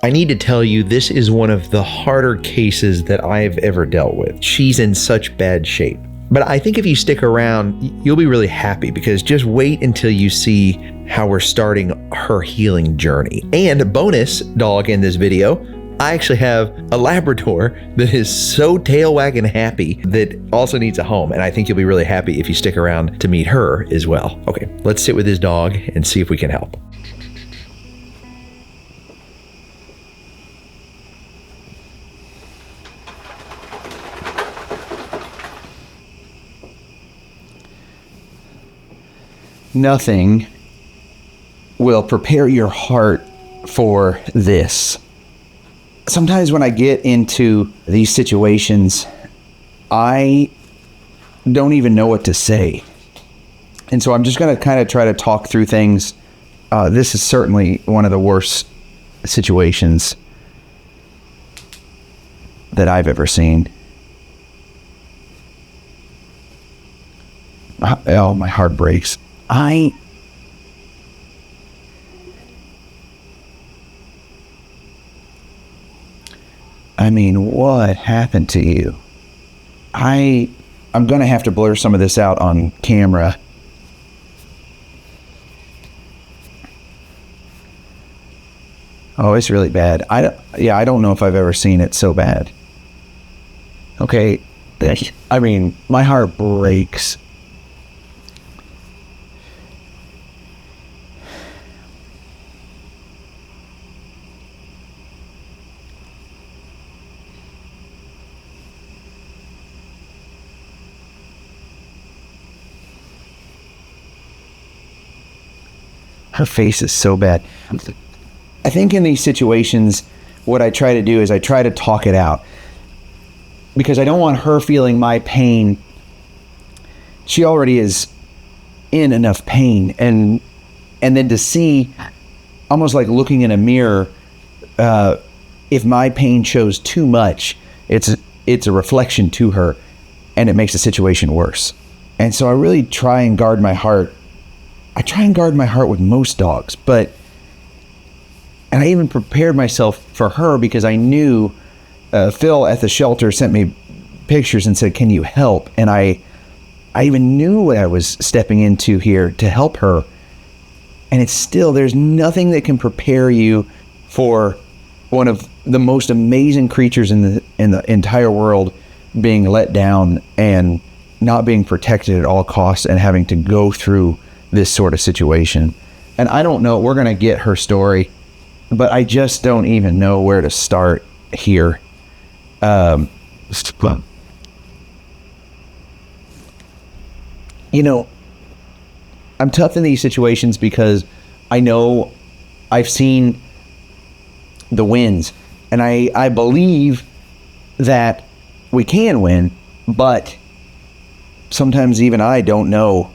I need to tell you, this is one of the harder cases that I've ever dealt with. She's in such bad shape. But I think if you stick around, you'll be really happy, because just wait until you see how we're starting her healing journey. And a bonus dog in this video, I actually have a Labrador that is so tail wagging happy that also needs a home. And I think you'll be really happy if you stick around to meet her as well. Okay, let's sit with this dog and see if we can help. Nothing will prepare your heart for this. Sometimes when I get into these situations, I don't even know what to say. And so I'm just going to kind of try to talk through things. This is certainly one of the worst situations that I've ever seen. Oh, my heart breaks. I mean, what happened to you? I'm gonna have to blur some of this out on camera. Oh, it's really bad. I don't know if I've ever seen it so bad. Okay, I mean, my heart breaks. Her face is so bad. I think in these situations, what I try to do is I try to talk it out, because I don't want her feeling my pain. She already is in enough pain, and then to see, almost like looking in a mirror, if my pain shows too much, it's a reflection to her, and it makes the situation worse. And so I really try and guard my heart. I try and guard my heart with most dogs, and I even prepared myself for her, because I knew Phil at the shelter sent me pictures and said, "Can you help?" And I even knew what I was stepping into here to help her. And it's still, there's nothing that can prepare you for one of the most amazing creatures in the entire world being let down and not being protected at all costs and having to go through this sort of situation. And I don't know, we're gonna get her story, but I just don't even know where to start here. You know, I'm tough in these situations because I know I've seen the wins, and I believe that we can win, but sometimes even I don't know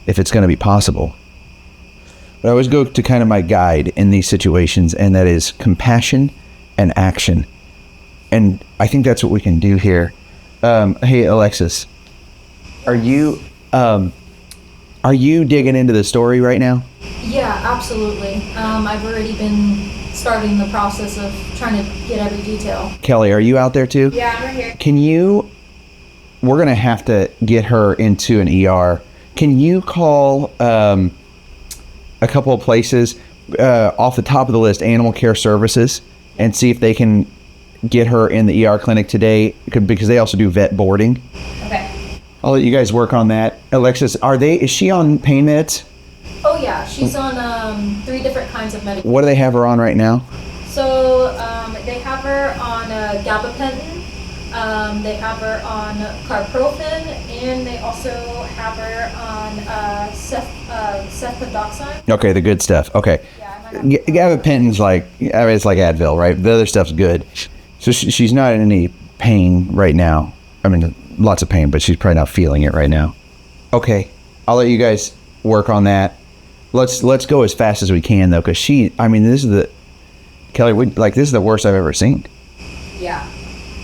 if it's going to be possible. But I always go to kind of my guide in these situations, and that is compassion and action. And I think that's what we can do here. Hey, Alexis, are you digging into the story right now? Yeah, absolutely. I've already been starting the process of trying to get every detail. Kelly, are you out there too? Yeah, I'm right here. We're going to have to get her into an ER. Can you call a couple of places off the top of the list, Animal Care Services, and see if they can get her in the ER clinic today, because they also do vet boarding. Okay. I'll let you guys work on that. Alexis, is she on pain meds? Oh yeah, she's on 3 different kinds of medication. What do they have her on right now? So they have her on gabapentin, they have her on carprofen, and they also have her on cefpodoxime. Okay, the good stuff. Okay. Yeah, Gabapentin's it's like Advil, right? The other stuff's good. So she's not in any pain right now. I mean, lots of pain, but she's probably not feeling it right now. Okay, I'll let you guys work on that. Let's go as fast as we can, though, because this is this is the worst I've ever seen. Yeah.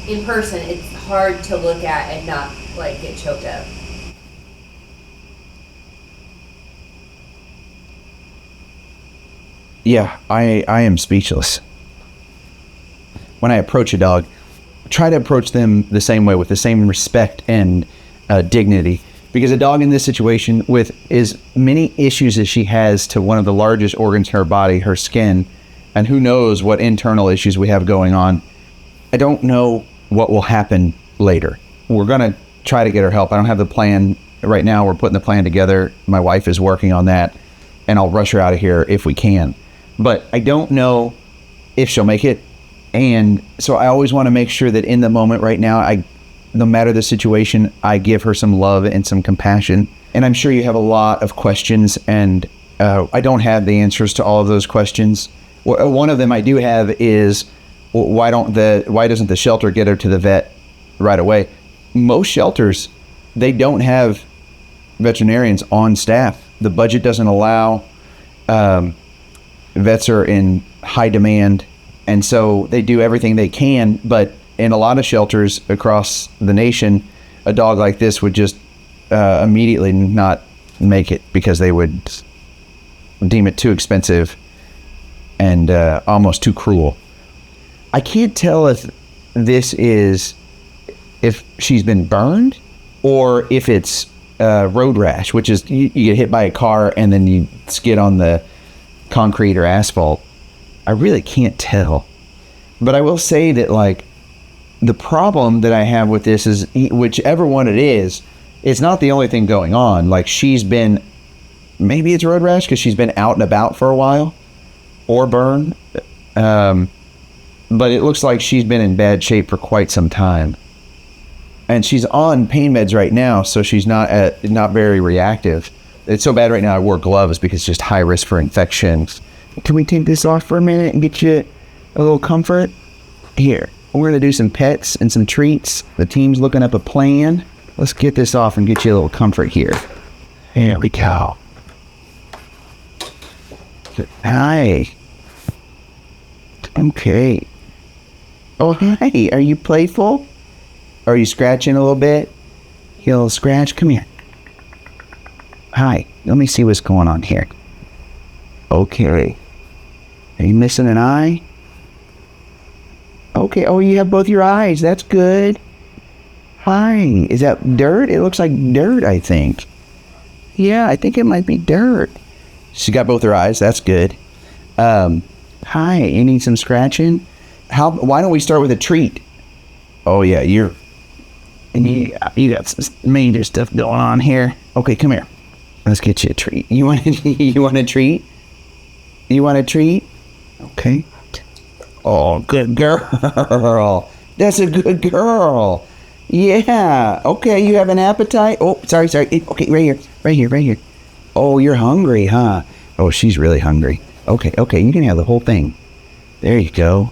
In person, it's hard to look at and not get choked up. Yeah, I am speechless. When I approach a dog, try to approach them the same way, with the same respect and dignity. Because a dog in this situation, with as many issues as she has to one of the largest organs in her body, her skin, and who knows what internal issues we have going on, I don't know what will happen later. We're going to try to get her help. I don't have the plan right now. We're putting the plan together. My wife is working on that, and I'll rush her out of here if we can. But I don't know if she'll make it. And so I always want to make sure that in the moment right now, no matter the situation, I give her some love and some compassion. And I'm sure you have a lot of questions, and I don't have the answers to all of those questions. One of them I do have is, why doesn't the shelter get her to the vet right away? Most shelters, they don't have veterinarians on staff. The budget doesn't allow. Vets are in high demand, and so they do everything they can. But in a lot of shelters across the nation, a dog like this would just immediately not make it, because they would deem it too expensive and almost too cruel. I can't tell if she's been burned or if it's road rash, which is you get hit by a car and then you skid on the concrete or asphalt. I really can't tell. But I will say that, like, the problem that I have with this is, whichever one it is, it's not the only thing going on. Like, maybe it's road rash because she's been out and about for a while, or burn. But it looks like she's been in bad shape for quite some time. And she's on pain meds right now, so she's not very reactive. It's so bad right now I wore gloves because it's just high risk for infections. Can we take this off for a minute and get you a little comfort? Here, we're going to do some pets and some treats. The team's looking up a plan. Let's get this off and get you a little comfort here. There we go. Hi. Okay. Oh, hi. Are you playful? Are you scratching a little bit? You a little scratch? Come here. Hi. Let me see what's going on here. Okay. Are you missing an eye? Okay. Oh, you have both your eyes. That's good. Hi. Is that dirt? It looks like dirt, I think. Yeah, I think it might be dirt. She got both her eyes. That's good. Hi. You need some scratching? Why don't we start with a treat? Oh, yeah. You got some major stuff going on here. Okay, come here. Let's get you a treat. You want a treat? You want a treat? Okay. Oh, good girl. That's a good girl. Yeah. Okay, you have an appetite? Oh, sorry. Okay, right here. Oh, you're hungry, huh? Oh, she's really hungry. Okay, you can have the whole thing. There you go.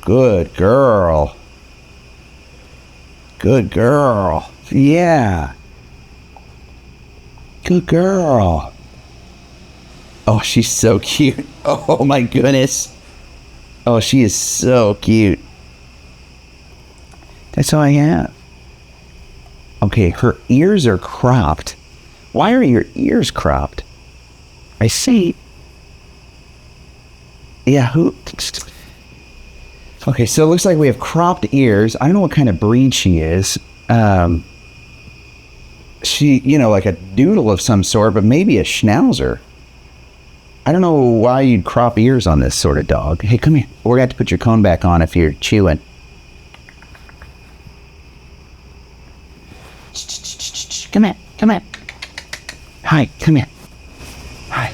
Good girl. Good girl. Yeah. Good girl. Oh, she's so cute. Oh, my goodness. Oh, she is so cute. That's all I have. Okay, her ears are cropped. Why are your ears cropped? I see. Yeah, Okay, so it looks like we have cropped ears. I don't know what kind of breed she is. She, like a doodle of some sort, but maybe a schnauzer. I don't know why you'd crop ears on this sort of dog. Hey, come here. We're going to have to put your cone back on if you're chewing. Come here. Hi, come here. Hi.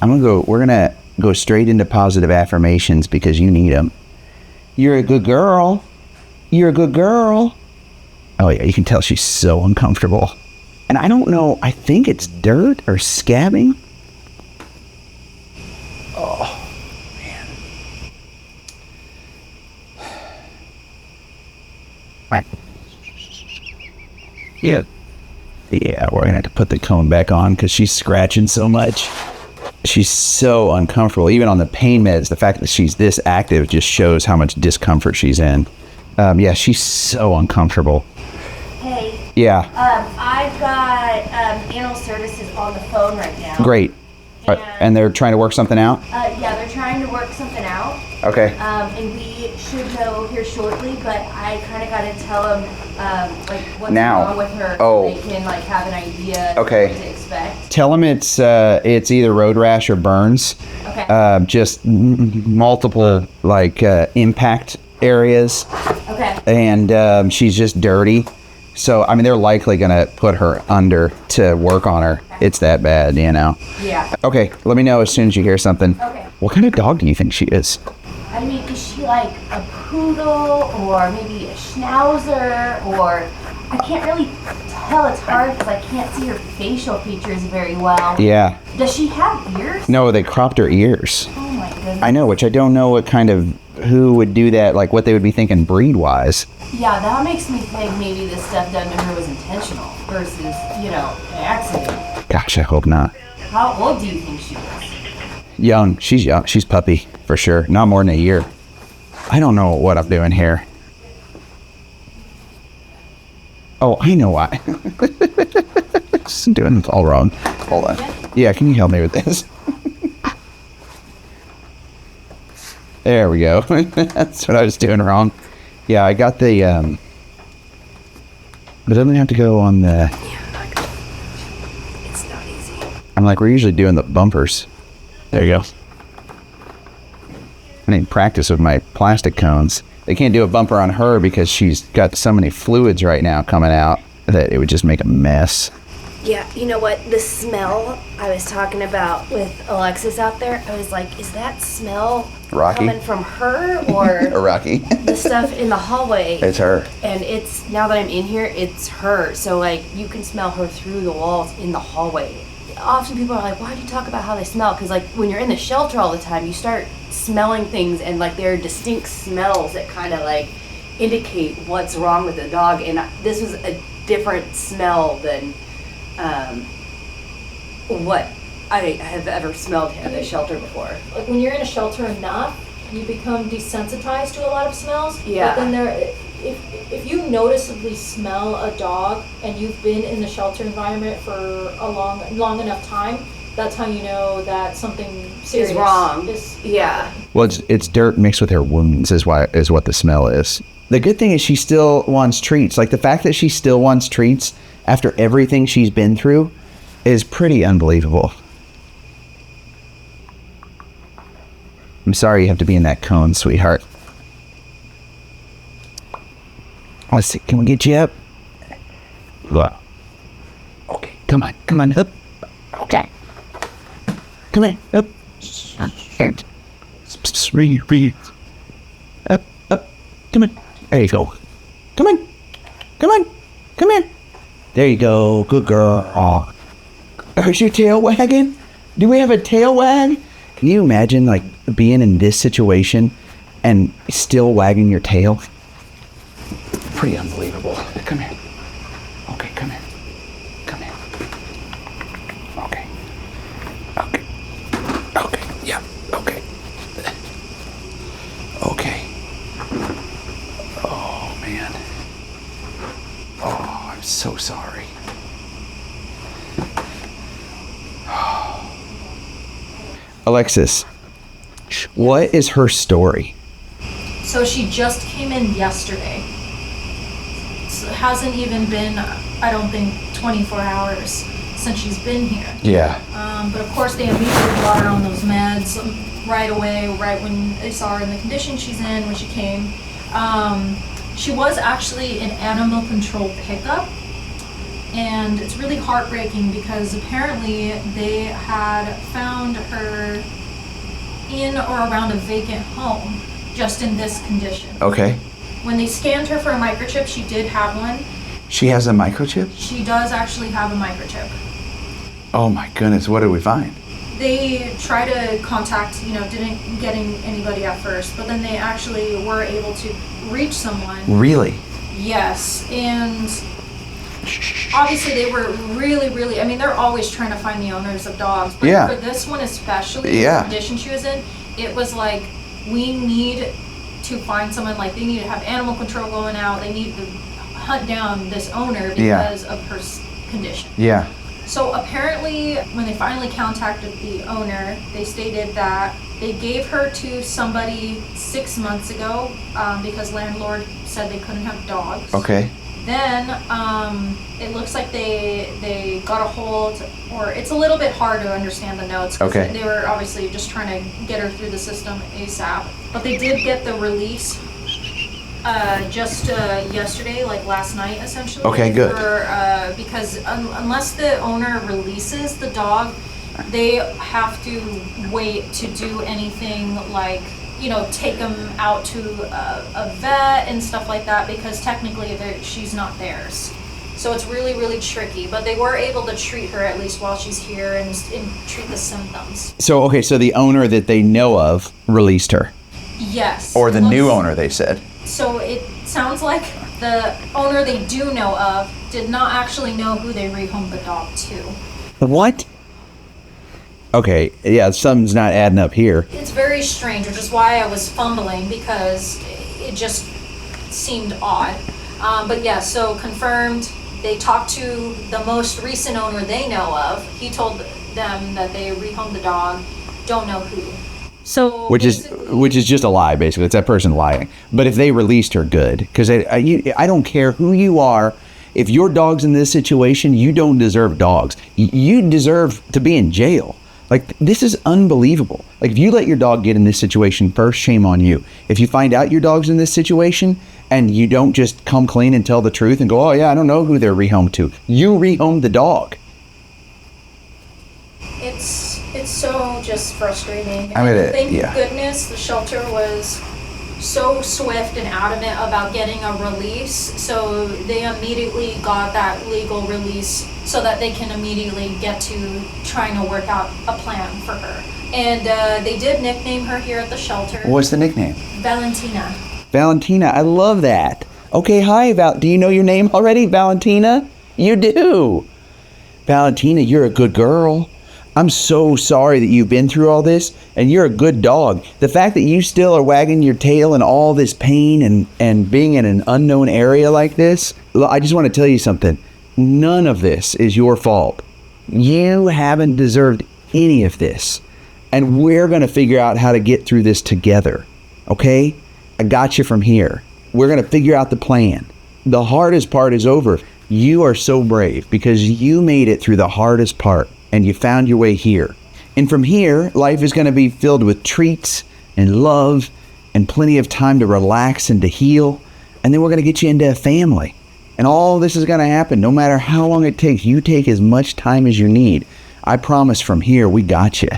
We're going to go straight into positive affirmations because you need them. You're a good girl. You're a good girl. Oh, yeah, you can tell she's so uncomfortable. And I don't know, I think it's dirt or scabbing. Oh, man. Yeah, we're going to have to put the cone back on because she's scratching so much. She's so uncomfortable. Even on the pain meds, the fact that she's this active just shows how much discomfort she's in. Yeah, she's so uncomfortable. Hey. Yeah. I I've got animal services on the phone right now. Great. And they're trying to work something out? Yeah, they're trying to work something out. Okay. And we should know here shortly, but I kind of got to tell them like what's Now. wrong with her, Oh. so they can like have an idea Okay. what to expect. Tell them it's either road rash or burns. Okay. Just multiple like impact areas, Okay. and she's just dirty. So I mean, they're likely gonna put her under to work on her. It's that bad, you know. Yeah. Okay, let me know as soon as you hear something. Okay. What kind of dog do you think she is? I mean, is she like a poodle or maybe a schnauzer or I can't really tell. It's hard because I can't see her facial features very well. Yeah. Does she have ears? No, they cropped her ears. Oh my goodness. I know, which I don't know what kind of who would do that, like what they would be thinking breed wise. Yeah, that makes me think maybe this stuff done to her was intentional versus, you know, an accident. Gosh, I hope not. How old do you think she was? Young. She's young. She's puppy for sure. Not more than a year. I don't know what I'm doing here. Oh, I know why. Just doing it all wrong. Hold on. Yeah, can you help me with this? There we go. That's what I was doing wrong. Yeah, I got the, but it doesn't have to go on the, Yeah, it's not easy. I'm like, we're usually doing the bumpers. There you go. I need practice with my plastic cones. They can't do a bumper on her because she's got so many fluids right now coming out that it would just make a mess. Yeah, you know what? The smell I was talking about with Alexis out there, I was like, is that smell Rocky? coming from her or Rocky. the stuff in the hallway? It's her. And it's, now that I'm in here, it's her. So, like, you can smell her through the walls in the hallway. Often people are like, why do you talk about how they smell? Because, like, when you're in the shelter all the time, you start smelling things and, like, there are distinct smells that kind of, like, indicate what's wrong with the dog. And this was a different smell than what I have ever smelled at a shelter before. Like when you're in a shelter enough, you become desensitized to a lot of smells. Yeah. But then if you noticeably smell a dog and you've been in the shelter environment for a long enough time, that's how you know that something serious Is wrong. Yeah. Well, it's dirt mixed with her wounds is what the smell is. The good thing is she still wants treats. Like the fact that she still wants treats after everything she's been through is pretty unbelievable. I'm sorry you have to be in that cone, sweetheart. Let's see, can we get you up? Wow. Okay, come on, up. Okay. Come here, up. Breathe. Up, come on. There you go. Come on. Come here. There you go, good girl. Oh. Is your tail wagging? Do we have a tail wag? Can you imagine, like, being in this situation and still wagging your tail? Pretty unbelievable. Come here. Okay, come here. Okay. Yeah. Okay. Oh, man. Oh, I'm so sorry. Alexis, what is her story? So she just came in yesterday. So it hasn't even been, I don't think, 24 hours since she's been here. Yeah. But of course they immediately brought her on those meds right away, right when they saw her in the condition she's in when she came. She was actually an animal control pickup. And it's really heartbreaking because apparently they had found her in or around a vacant home just in this condition. Okay. When they scanned her for a microchip, she did have one. She has a microchip? She does actually have a microchip. Oh my goodness, what did we find? They tried to contact, didn't get anybody at first, but then they actually were able to reach someone. Really? Yes, and obviously they were really, they're always trying to find the owners of dogs, but Yeah. for this one especially, Yeah. the condition she was in, it was like, we need to find someone, like they need to have animal control going out, they need to hunt down this owner because of her condition. Yeah. So apparently, when they finally contacted the owner, they stated that they gave her to somebody 6 months ago because landlord said they couldn't have dogs. Okay. Then it looks like they got a hold, or it's a little bit hard to understand the notes. Okay. They were obviously just trying to get her through the system ASAP. But they did get the release just yesterday, like last night, essentially. Okay, good. Because unless the owner releases the dog, they have to wait to do anything like, take them out to a vet and stuff like that, because technically she's not theirs. So it's really, really tricky. But they were able to treat her at least while she's here and treat the symptoms. So the owner that they know of released her. Yes. Or the new owner, they said. So it sounds like the owner they do know of did not actually know who they rehomed the dog to. What? Okay, yeah, something's not adding up here. It's very strange, which is why I was fumbling, because it just seemed odd. But yeah, so confirmed, they talked to the most recent owner they know of. He told them that they rehomed the dog, don't know who. So Which is just a lie, basically. It's that person lying. But if they released her, good. Because I don't care who you are. If your dog's in this situation, you don't deserve dogs. You deserve to be in jail. Like, this is unbelievable. Like, if you let your dog get in this situation first, shame on you. If you find out your dog's in this situation and you don't just come clean and tell the truth and go, oh yeah, I don't know who they're rehomed to. You rehomed the dog. It's so just frustrating. I mean, Thank yeah. goodness the shelter was so swift and adamant about getting a release, so they immediately got that legal release so that they can immediately get to trying to work out a plan for her. And they did nickname her here at the shelter. What's the nickname? Valentina. Valentina, I love that. Okay, hi, do you know your name already, Valentina? You do. Valentina, you're a good girl. I'm so sorry that you've been through all this, and you're a good dog. The fact that you still are wagging your tail in all this pain and being in an unknown area like this, I just want to tell you something. None of this is your fault. You haven't deserved any of this. And we're going to figure out how to get through this together. Okay? I got you from here. We're going to figure out the plan. The hardest part is over. You are so brave because you made it through the hardest part. And you found your way here. And from here, life is going to be filled with treats and love and plenty of time to relax and to heal. And then we're going to get you into a family. And all this is going to happen no matter how long it takes. You take as much time as you need. I promise from here, we got you.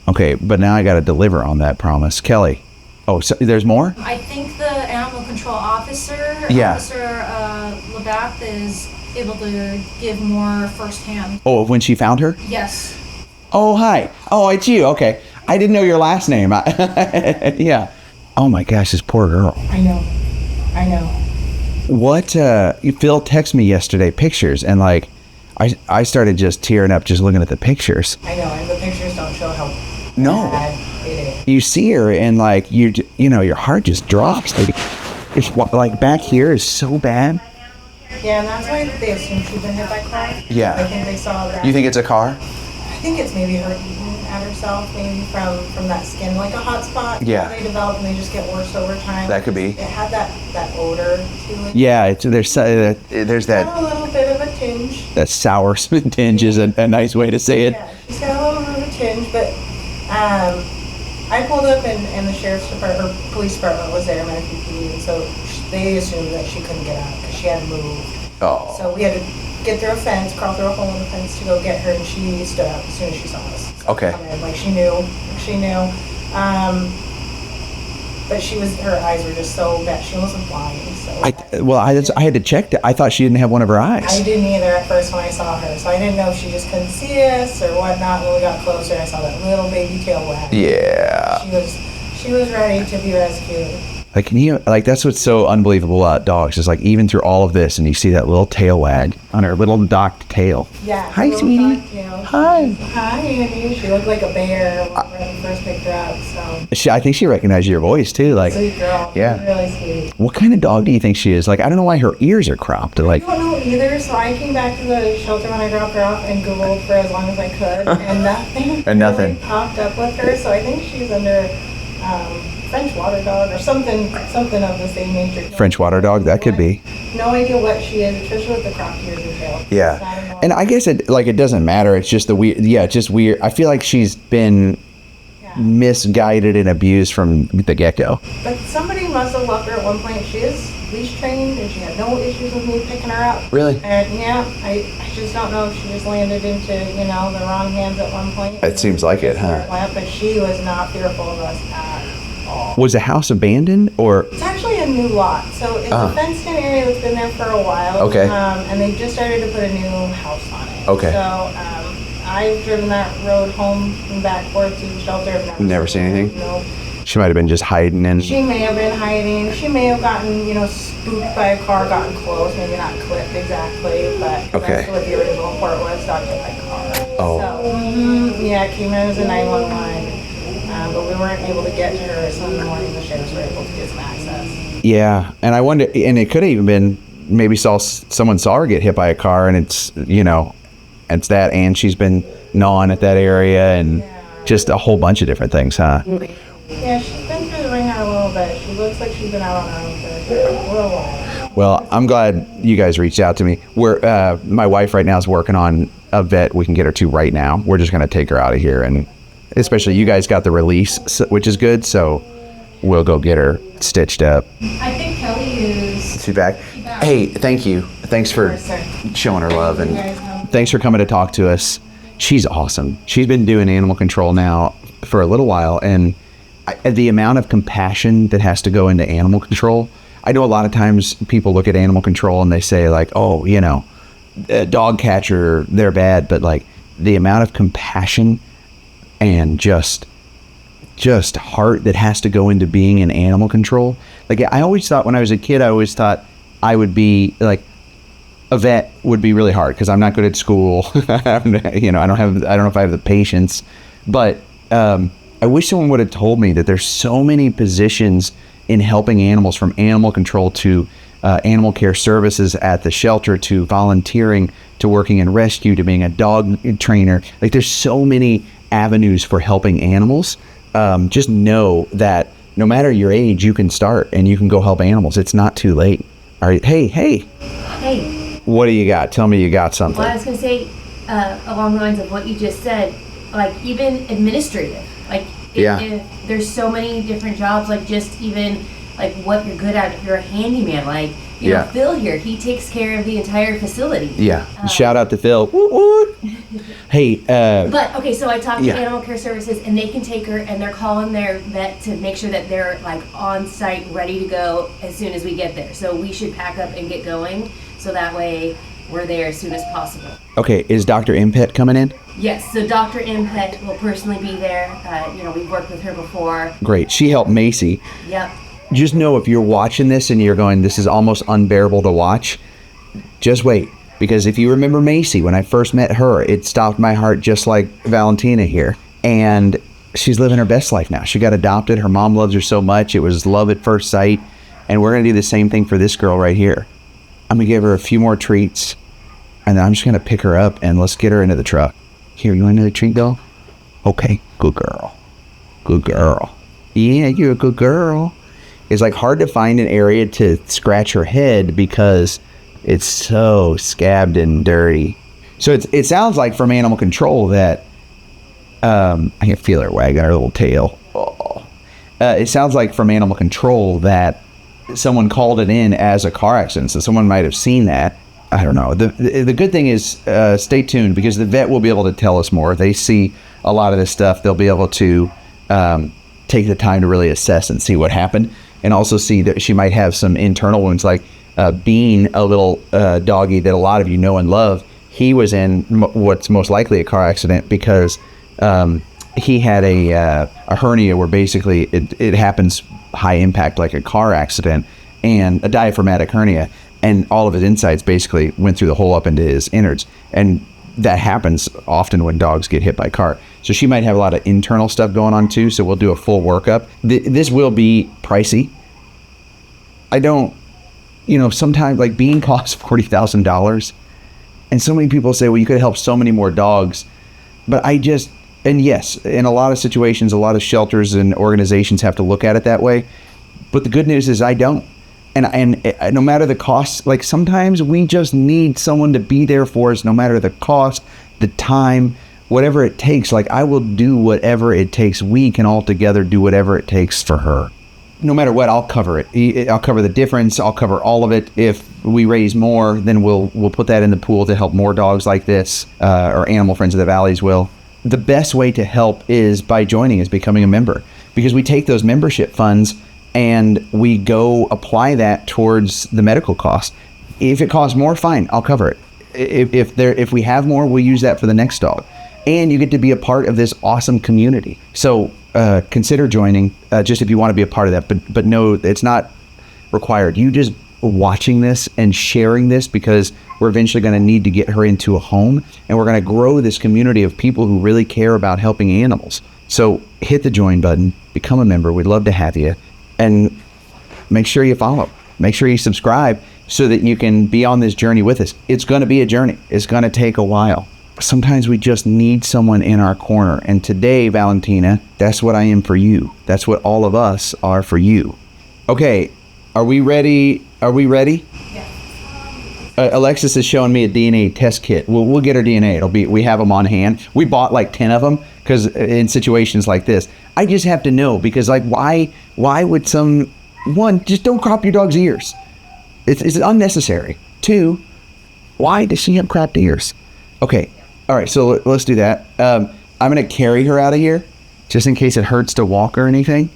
Okay, but now I got to deliver on that promise. Kelly. Oh, so there's more? I think the animal control officer, Yeah. Officer Labath, is able to give more firsthand. Oh, when she found her? Yes. Oh, hi. Oh, it's you. Okay. I didn't know your last name. Yeah. Oh my gosh, this poor girl. I know. What, Phil texted me yesterday pictures, and like, I started just tearing up just looking at the pictures. I know, and the pictures don't show how No. bad it is. You see her, and like, you know, your heart just drops. Like, it's like back here is so bad. Yeah, and that's why they assume she's been hit by a car. Yeah. I think they saw that. You think it's a car? I think it's maybe her eating at herself, maybe from that skin, like a hot spot. Yeah. They develop and they just get worse over time. That could be. It had that odor to it. Yeah, there's Got that a little bit of a tinge. that sour tinge is a nice way to say it. Yeah, she's got a little bit of a tinge, but I pulled up and the sheriff's department, or police department was there, Medical PD, and so they assumed that she couldn't get out because she hadn't moved. Oh. So we had to get through a fence, crawl through a hole in the fence to go get her, and she stood up as soon as she saw us. So Okay. come in, like she knew. But her eyes were just so bad. She wasn't blind. So I had to check that. I thought she didn't have one of her eyes. I didn't either at first when I saw her. So I didn't know if she just couldn't see us or whatnot. When we got closer, I saw that little baby tail wag. Yeah. She was ready to be rescued. Like, can you, like, that's what's so unbelievable about dogs is like, even through all of this, and you see that little tail wag on her little docked tail. Yeah. Hi, little sweetie. dock tail. Hi. Hi, Andy. She looked like a bear when we first picked her up. So. I think she recognized your voice too. Like, Sweet girl. Yeah. Really sweet. what kind of dog do you think she is? Like, I don't know why her ears are cropped. Like, I don't know either. So I came back to the shelter when I dropped her off and Googled for as long as I could, and nothing. And nothing. really popped up with her. So I think she's under French water dog or something of the same nature. French water dog, that could be. No idea what she is, especially with the cropped ears and tail. Yeah. And I guess it doesn't matter. It's just the weird. Yeah, it's just weird. I feel like she's been misguided and abused from the get-go. But somebody must have left her at one point. She is leash trained and she had no issues with me picking her up. Really? And yeah, I just don't know if she just landed into, the wrong hands at one point. It seems like it, huh? But she was not fearful of us at all. Was the house abandoned or? It's actually a new lot. So it's a fenced in area that's been there for a while. Okay. And they just started to put a new house on it. Okay. So I've driven that road home and back forth to the shelter. I've Never seen anything? No. She might have been just hiding in. She may have been hiding. She may have gotten, spooked by a car, gotten close, maybe not clipped exactly, but Okay. that's what the original report was, got hit by a car. Oh. So, yeah, it came in as a 911, but we weren't able to get to her, so in the morning the sheriffs were able to get some access. Yeah, and I wonder, and it could have even been maybe someone saw her get hit by a car, and it's it's that, and she's been gnawing at that area, and just a whole bunch of different things, huh? Yeah, she's been through the ringer a little bit. She looks like she's been out on her own for a little while. Well, I'm glad you guys reached out to me. My wife right now is working on a vet we can get her to right now. We're just going to take her out of here, and especially you guys got the release, which is good, so we'll go get her stitched up. I think Kelly is. She's back. Hey, thank you. Thanks for showing her love, and thanks for coming to talk to us. She's awesome. She's been doing animal control now for a little while, and the amount of compassion that has to go into animal control. I know a lot of times people look at animal control and they say like, oh, a dog catcher, they're bad, but like the amount of compassion and just heart that has to go into being in animal control. Like, I always thought when I was a kid, I would be like, a vet would be really hard because I'm not good at school. I don't know if I have the patience, but I wish someone would have told me that there's so many positions in helping animals, from animal control to animal care services at the shelter to volunteering to working in rescue to being a dog trainer. Like, there's so many avenues for helping animals. Just know that no matter your age, you can start and you can go help animals. It's not too late. All right. Hey. What do you got? Tell me you got something. Well, I was going to say, along the lines of what you just said, like even administrative. Like, if there's so many different jobs, like just even like what you're good at. If you're a handyman, like, Phil here, he takes care of the entire facility. Yeah. Shout out to Phil. Woot, woot. Hey. But, okay, so I talked to Animal Care Services, and they can take her, and they're calling their vet to make sure that they're like on site, ready to go as soon as we get there. So we should pack up and get going, so that way we're there as soon as possible. Okay, is Dr. Impet coming in? Yes, so Dr. Impet will personally be there. We've worked with her before. Great. She helped Macy. Yep. Just know if you're watching this and you're going, this is almost unbearable to watch, just wait. Because if you remember Macy, when I first met her, it stopped my heart just like Valentina here. And she's living her best life now. She got adopted. Her mom loves her so much. It was love at first sight. And we're going to do the same thing for this girl right here. I'm going to give her a few more treats. And then I'm just going to pick her up and let's get her into the truck. Here, you want another treat, though? Okay, good girl. Good girl. Yeah, you're a good girl. It's like hard to find an area to scratch her head because it's so scabbed and dirty. So it sounds like from animal control that I can feel her wagging her little tail. Oh. It sounds like from animal control that someone called it in as a car accident, so someone might have seen that. I don't know. The good thing is stay tuned because the vet will be able to tell us more. They see a lot of this stuff. They'll be able to take the time to really assess and see what happened, and also see that she might have some internal wounds, like Bean, a little doggy that a lot of you know and love. He was in what's most likely a car accident because he had a hernia where basically it happens high impact, like a car accident, and a diaphragmatic hernia, and all of his insides basically went through the hole up into his innards. And that happens often when dogs get hit by a car. So she might have a lot of internal stuff going on too. So we'll do a full workup. This will be pricey. I don't, sometimes like being costs $40,000. And so many people say, well, you could help so many more dogs. But and yes, in a lot of situations, a lot of shelters and organizations have to look at it that way. But the good news is I don't. And no matter the cost, like sometimes we just need someone to be there for us, no matter the cost, the time, whatever it takes. Like I will do whatever it takes. We can all together do whatever it takes for her. No matter what, I'll cover it. I'll cover the difference. I'll cover all of it. If we raise more, then we'll put that in the pool to help more dogs like this, or Animal Friends of the Valleys will. The best way to help is by becoming a member, because we take those membership funds and we go apply that towards the medical cost. If it costs more, fine, I'll cover it. If we have more, we'll use that for the next dog. And you get to be a part of this awesome community. So consider joining, just if you want to be a part of that. But no, it's not required. You just watching this and sharing this, because we're eventually going to need to get her into a home, and we're going to grow this community of people who really care about helping animals. So hit the join button, become a member. We'd love to have you. And make sure you follow. Make sure you subscribe so that you can be on this journey with us. It's going to be a journey. It's going to take a while. Sometimes we just need someone in our corner. And today, Valentina, that's what I am for you. That's what all of us are for you. Okay, are we ready? Are we ready? Yeah. Alexis is showing me a DNA test kit. We'll get her DNA. We have them on hand. We bought like 10 of them because in situations like this, I just have to know, because like why would just don't crop your dog's ears. It's unnecessary. 2, why does she have cropped ears? Okay. All right. So let's do that. I'm going to carry her out of here just in case it hurts to walk or anything.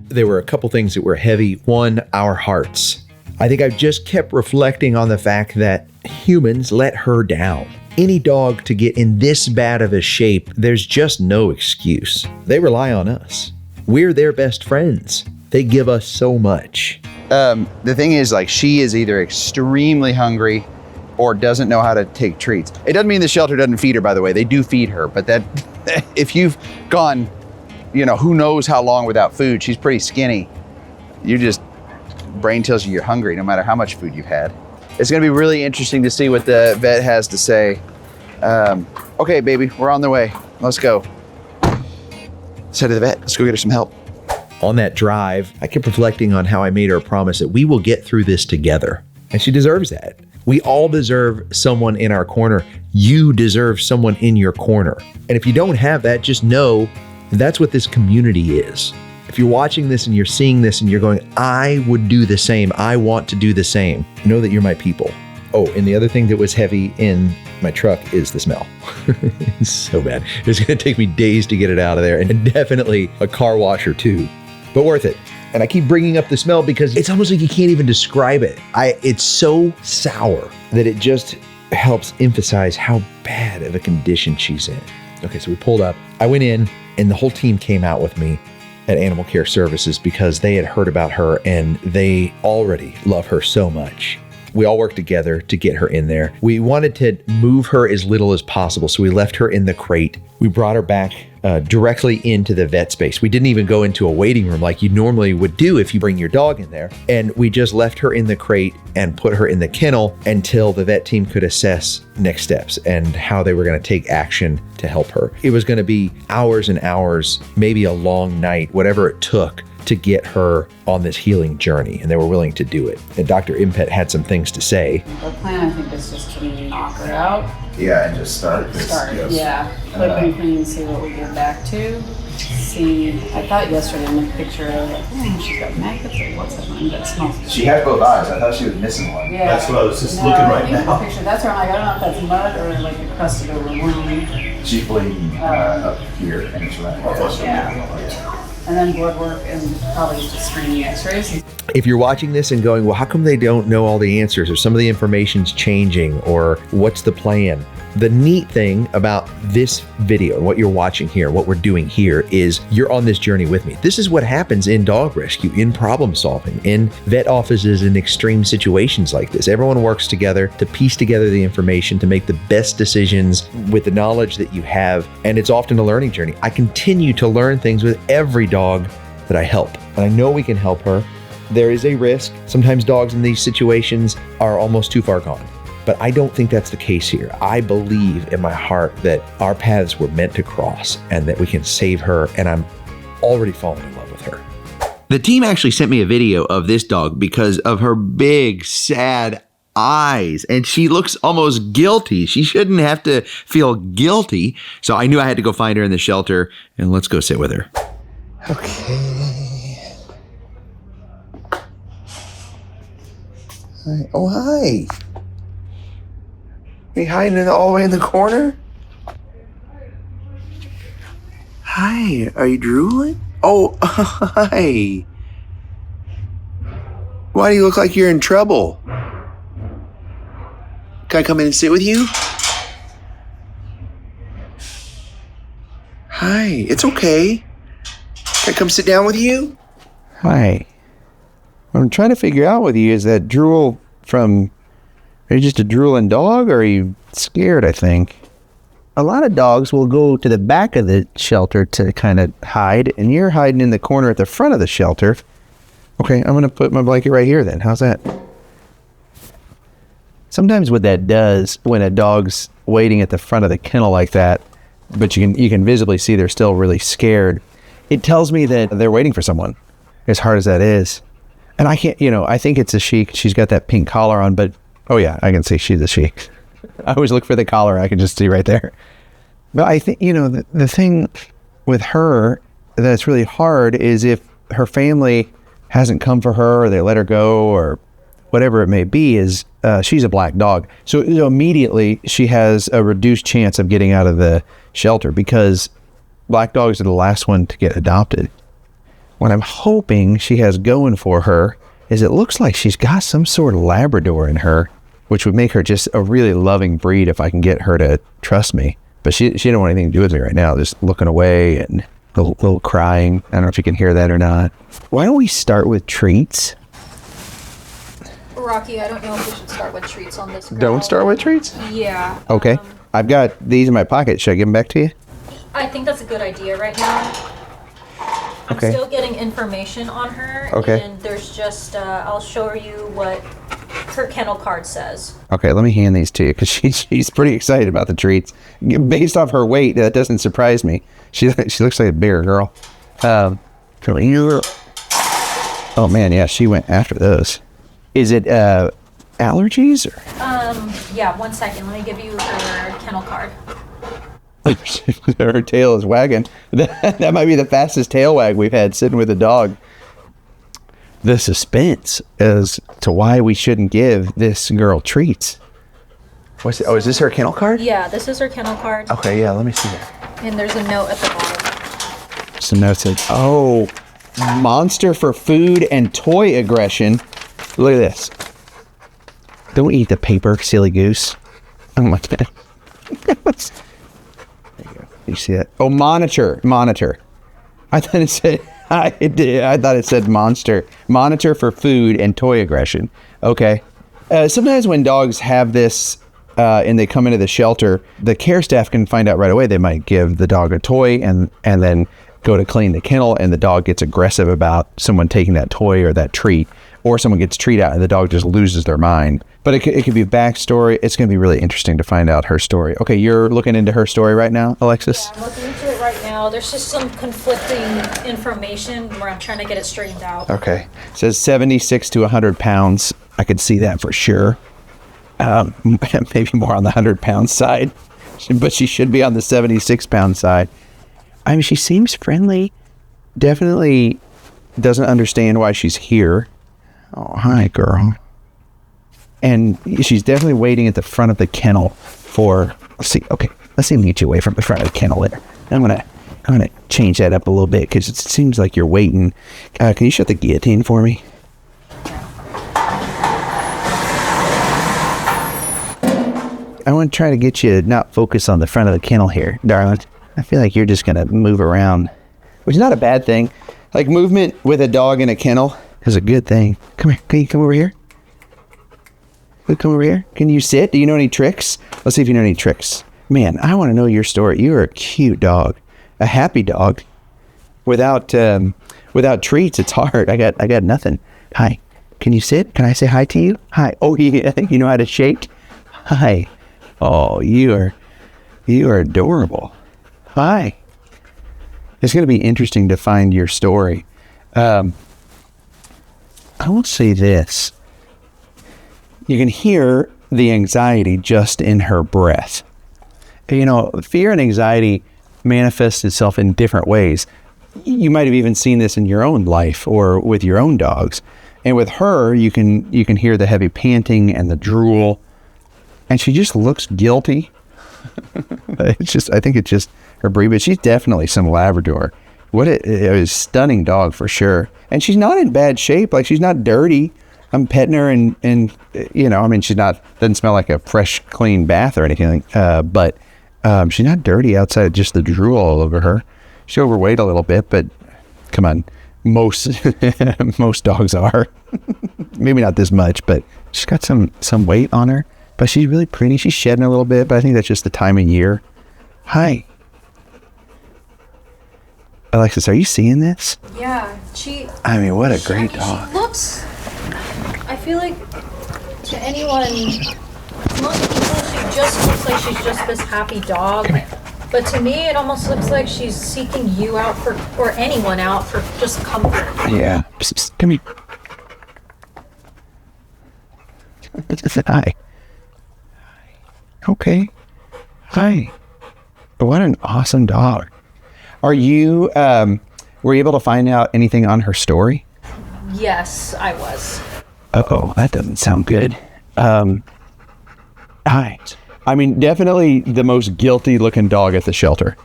There were a couple things that were heavy. One, our hearts. I think I've just kept reflecting on the fact that humans let her down. Any dog to get in this bad of a shape, there's just no excuse. They rely on us. We're their best friends. They give us so much. The thing is, like, she is either extremely hungry or doesn't know how to take treats. It doesn't mean the shelter doesn't feed her, by the way. They do feed her, but that if you've gone, who knows how long without food, she's pretty skinny. Brain tells you you're hungry no matter how much food you've had. It's gonna be really interesting to see what the vet has to say. Okay, baby, we're on the way. Let's go. Let's head to the vet. Let's go get her some help. On that drive, I kept reflecting on how I made her a promise that we will get through this together. And she deserves that. We all deserve someone in our corner. You deserve someone in your corner. And if you don't have that, just know that's what this community is. If you're watching this and you're seeing this and you're going, I would do the same, I want to do the same, know that you're my people. Oh, and the other thing that was heavy in my truck is the smell. It's so bad. It's going to take me days to get it out of there, and definitely a car wash or 2, but worth it. And I keep bringing up the smell because it's almost like you can't even describe it. It's so sour that it just helps emphasize how bad of a condition she's in. Okay, so we pulled up. I went in, and the whole team came out with me at Animal Care Services because they had heard about her and they already love her so much. We all worked together to get her in there. We wanted to move her as little as possible, so we left her in the crate. We brought her back directly into the vet space. We didn't even go into a waiting room like you normally would do if you bring your dog in there. And we just left her in the crate and put her in the kennel until the vet team could assess next steps and how they were going to take action to help her. It was going to be hours and hours, maybe a long night, whatever it took to get her on this healing journey, and they were willing to do it. And Dr. Impet had some things to say. The plan, I think, is just to knock her out. Yeah, and just start. Yeah. Clip and clean, see what we get back to. See, I thought yesterday in the picture, I was like, she's got maggots or what's that one, but it smells. She had both eyes. I thought she was missing one. Yeah. That's what I was just looking right now. The picture, that's where I'm like, I don't know if that's mud or like a crusted over wound. She's bleeding up here, and it's right there. Yeah. And then blood work and probably just screening x-rays. If you're watching this and going, well, how come they don't know all the answers, or some of the information's changing, or what's the plan? The neat thing about this video, what you're watching here, what we're doing here, is you're on this journey with me. This is what happens in dog rescue, in problem solving, in vet offices, in extreme situations like this. Everyone works together to piece together the information to make the best decisions with the knowledge that you have, and it's often a learning journey. I continue to learn things with every dog that I help, and I know we can help her. There is a risk. Sometimes dogs in these situations are almost too far gone. But I don't think that's the case here. I believe in my heart that our paths were meant to cross and that we can save her, and I'm already falling in love with her. The team actually sent me a video of this dog because of her big, sad eyes, and she looks almost guilty. She shouldn't have to feel guilty. So I knew I had to go find her in the shelter, and let's go sit with her. Okay. Hi. Oh, hi. Are you hiding all the way in the corner? Hi, are you drooling? Oh, hi. Why do you look like you're in trouble? Can I come in and sit with you? Hi, it's okay. Can I come sit down with you? Hi. What I'm trying to figure out with you is that drool from... Are you just a drooling dog, or are you scared, I think? A lot of dogs will go to the back of the shelter to kind of hide, and you're hiding in the corner at the front of the shelter. Okay, I'm going to put my blanket right here then. How's that? Sometimes what that does when a dog's waiting at the front of the kennel like that, but you can visibly see they're still really scared, it tells me that they're waiting for someone, as hard as that is. And I can't, I think it's a she. She's got that pink collar on, but oh yeah, I can see she's a she. I always look for the collar. I can just see right there. But I think, the thing with her that's really hard is if her family hasn't come for her, or they let her go, or whatever it may be, is she's a black dog. So immediately she has a reduced chance of getting out of the shelter because black dogs are the last one to get adopted. What I'm hoping she has going for her is it looks like she's got some sort of Labrador in her, which would make her just a really loving breed if I can get her to trust me. But she don't want anything to do with me right now, just looking away and a little crying. I don't know if you can hear that or not. Why don't we start with treats? Rocky, I don't know if we should start with treats on this girl. Don't start with treats? Yeah. Okay. I've got these in my pocket. Should I give them back to you? I think that's a good idea right now. I'm Okay. still getting information on her. Okay. And there's just, I'll show you what her kennel card says. Okay, let me hand these to you because she's pretty excited about the treats. Based off her weight, that doesn't surprise me. She looks like a bigger girl. Oh man, yeah, she went after those. Is it allergies or? Yeah, 1 second. Let me give you her kennel card. Her tail is wagging. That might be the fastest tail wag we've had sitting with a dog. The suspense as to why we shouldn't give this girl treats. What's it? Oh, is this her kennel card? Yeah, this is her kennel card. Okay, yeah, let me see that. And there's a note at the bottom. Some notes said, monster for food and toy aggression. Look at this. Don't eat the paper, silly goose. Oh my God. There you go. You see that? Oh, monitor. I thought it said, I thought it said monster. Monitor for food and toy aggression. Okay. Sometimes when dogs have this and they come into the shelter, the care staff can find out right away. They might give the dog a toy and then go to clean the kennel, and the dog gets aggressive about someone taking that toy or that treat, or someone gets treat out and the dog just loses their mind. But it could be a backstory. It's going to be really interesting to find out her story. Okay, you're looking into her story right now, Alexis? Yeah, I'm looking into it right now. There's just some conflicting information where I'm trying to get it straightened out. Okay. It says 76 to 100 pounds. I could see that for sure. Maybe more on the 100-pound side, but she should be on the 76-pound side. I mean, she seems friendly. Definitely doesn't understand why she's here. Oh, hi, girl. And she's definitely waiting at the front of the kennel for, let's see me get you away from the front of the kennel there. I'm gonna change that up a little bit because it seems like you're waiting. Can you shut the guillotine for me? I want to try to get you to not focus on the front of the kennel here, darling. I feel like you're just going to move around, which is not a bad thing. Like movement with a dog in a kennel is a good thing. Come here. Can you come over here? Come over here. Can you sit? Do you know any tricks? Let's see if you know any tricks. Man, I want to know your story. You are a cute dog, a happy dog. Without treats, it's hard. I got nothing. Hi. Can you sit? Can I say hi to you? Hi. Oh, yeah. You know how to shake? Hi. Oh, you are adorable. Hi. It's going to be interesting to find your story. I will say this. You can hear the anxiety just in her breath. You know, fear and anxiety manifests itself in different ways. You might have even seen this in your own life or with your own dogs. And with her, you can hear the heavy panting and the drool. And she just looks guilty. I think it's just her breed, but she's definitely some Labrador. It was a stunning dog for sure. And she's not in bad shape. Like, she's not dirty. I'm petting her and you know, I mean, doesn't smell like a fresh, clean bath or anything. But she's not dirty outside of just the drool all over her. She's overweight a little bit, but come on, most dogs are. Maybe not this much, but she's got some weight on her. But she's really pretty. She's shedding a little bit, but I think that's just the time of year. Hi. Alexis, are you seeing this? Yeah, I mean, what a great dog. She looks, I feel like to anyone, most people, she just looks like she's just this happy dog. Come here. But to me, it almost looks like she's seeking you out or anyone out for just comfort. Yeah. Psst, come here. Hi. Okay. Hi. What an awesome dog. Are you, were you able to find out anything on her story? Yes, I was. Uh-oh, that doesn't sound good. Hi. I mean, definitely the most guilty looking dog at the shelter.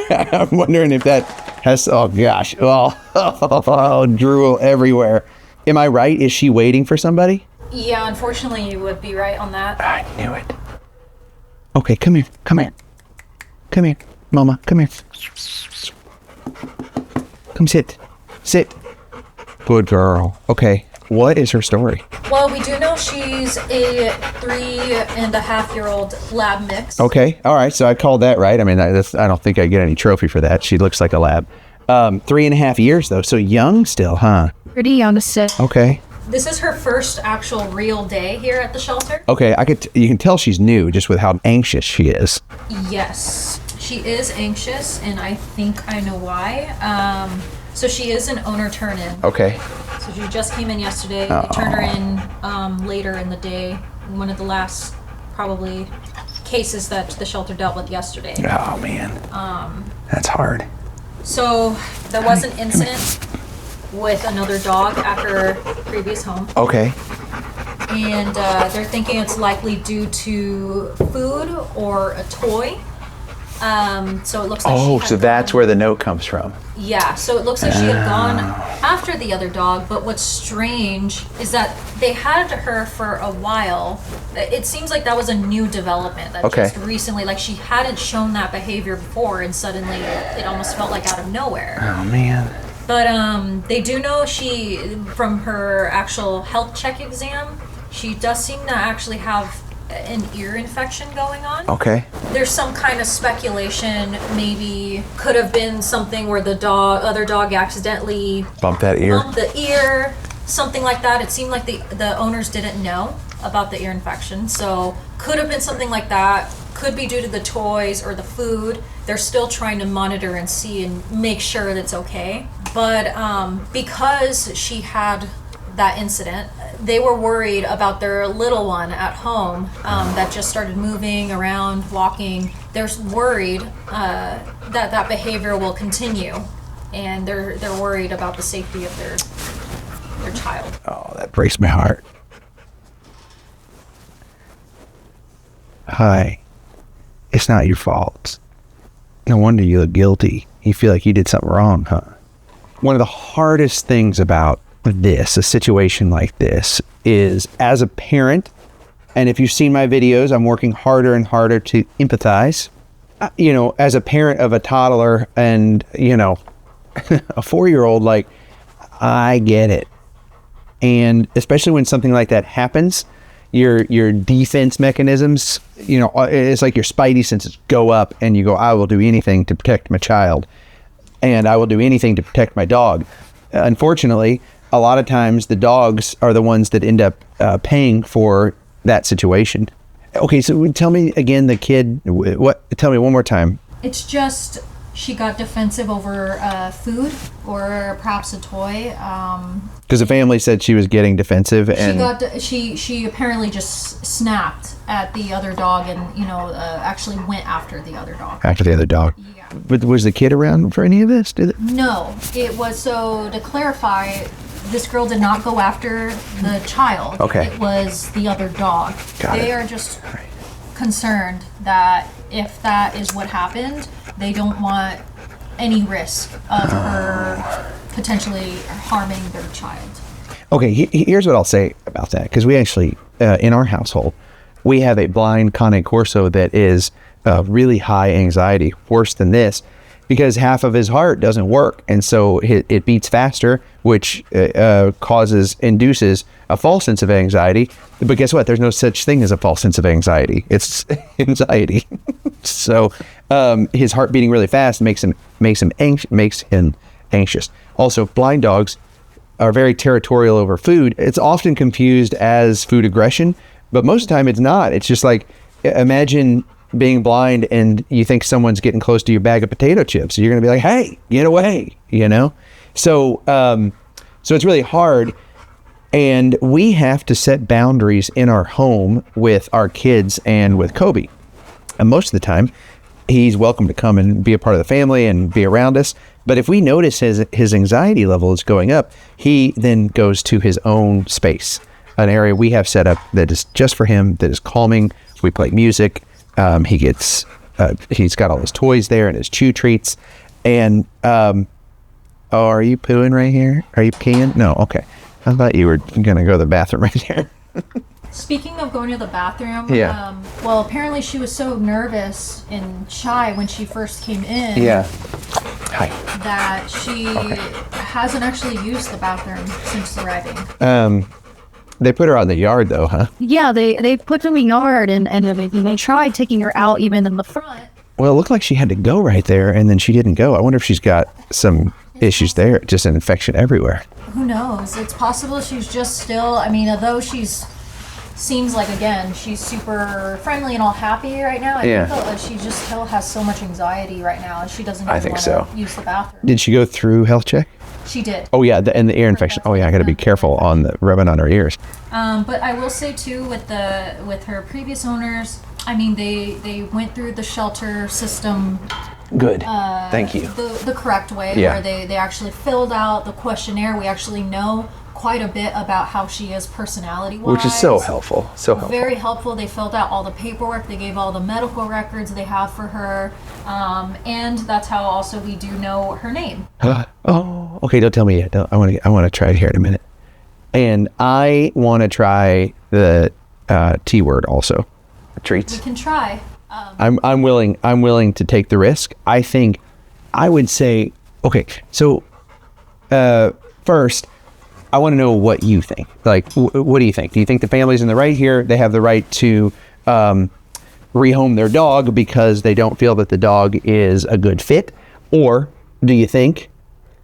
I'm wondering if that has, oh gosh, oh, drool everywhere. Am I right? Is she waiting for somebody? Yeah, unfortunately, you would be right on that. I knew it. Okay, come here. Mama, come here. Come sit. Good girl. Okay, what is her story? Well, we do know she's a 3.5-year-old lab mix. Okay, all right, so I called that right. I mean, I don't think I get any trophy for that. She looks like a lab. 3.5 years, though, so young still, huh? Pretty young to sit. Okay. This is her first actual real day here at the shelter. Okay, you can tell she's new just with how anxious she is. Yes, she is anxious, and I think I know why. So she is an owner turn-in. Okay. So she just came in yesterday. They turned her in later in the day. One of the last, probably, cases that the shelter dealt with yesterday. Oh, man. That's hard. So there was an incident with another dog at her previous home. Okay. And they're thinking it's likely due to food or a toy. So it looks like Oh, so that's where the note comes from. Yeah, so it looks like she had gone after the other dog, but what's strange is that they had her for a while. It seems like that was a new development that just recently, like she hadn't shown that behavior before, and suddenly it almost felt like out of nowhere. Oh, man. But they do know from her actual health check exam, she does seem to actually have an ear infection going on. Okay. There's some kind of speculation, maybe could have been something where the other dog accidentally bumped the ear, something like that. It seemed like the owners didn't know about the ear infection, so could have been something like that. Could be due to the toys or the food. They're still trying to monitor and see and make sure that it's okay. But because she had that incident, they were worried about their little one at home that just started moving around, walking. They're worried that behavior will continue, and they're worried about the safety of their child. Oh, that breaks my heart. Hi. It's not your fault. No wonder you look guilty. You feel like you did something wrong, huh? One of the hardest things about a situation like this is, as a parent, And if you've seen my videos, I'm working harder and harder to empathize. As a parent of a toddler and, a 4-year-old, like, I get it. And especially when something like that happens, your defense mechanisms, it's like your spidey senses go up and you go, I will do anything to protect my child. And I will do anything to protect my dog. Unfortunately, a lot of times the dogs are the ones that end up paying for that situation. Okay, so tell me again, the kid, tell me one more time. It's just she got defensive over food or perhaps a toy. Because the family said she was getting defensive, and she apparently just snapped at the other dog and actually went after the other dog. After the other dog. Yeah. But was the kid around for any of this? No, it was, so to clarify, this girl did not go after the child. Okay. It was the other dog. They are just concerned that if that is what happened, they don't want any risk of her potentially harming their child. Okay, here's what I'll say about that. Because we actually, in our household, we have a blind Cane Corso that is really high anxiety, worse than this, because half of his heart doesn't work. And so it beats faster, which induces a false sense of anxiety. But guess what? There's no such thing as a false sense of anxiety. It's anxiety. So his heart beating really fast makes him anxious. Also, blind dogs are very territorial over food. It's often confused as food aggression, but most of the time it's not. It's just like, imagine being blind and you think someone's getting close to your bag of potato chips. You're going to be like, hey, get away, So it's really hard. And we have to set boundaries in our home with our kids and with Kobe. And most of the time, he's welcome to come and be a part of the family and be around us. But if we notice his anxiety level is going up, he then goes to his own space, an area we have set up that is just for him, that is calming. We play music. He's got all his toys there and his chew treats. And, are you pooing right here? Are you peeing? No, okay. I thought you were going to go to the bathroom right there. Speaking of going to the bathroom, Yeah. Well, apparently she was so nervous and shy when she first came in. Yeah. Hi. That she hasn't actually used the bathroom since arriving. They put her out in the yard though, huh? Yeah, they put her in the yard and they tried taking her out even in the front. Well, it looked like she had to go right there and then she didn't go. I wonder if she's got some issues there, just an infection everywhere. Who knows? It's possible she's just still, although seems like, again, she's super friendly and all happy right now. I think that she just still has so much anxiety right now and she doesn't even want to use the bathroom. Did she go through health check? She did. Oh yeah, and the ear infection. Oh yeah, I got to be careful on the rubbing on her ears. But I will say too, with her previous owners, they went through the shelter system. Good. Thank you. The correct way, where they actually filled out the questionnaire. We actually know quite a bit about how she is personality-wise. Which is so helpful. So helpful. Very helpful. They filled out all the paperwork. They gave all the medical records they have for her. And that's how also we do know her name. Oh, okay. Don't tell me yet. I want to try it here in a minute. And I want to try the T word also. Treats. We can try. I'm willing to take the risk. I think I would say, okay, so first, I want to know what you think. Like, what do you think? Do you think the family's in the right here? They have the right to rehome their dog because they don't feel that the dog is a good fit? Or do you think,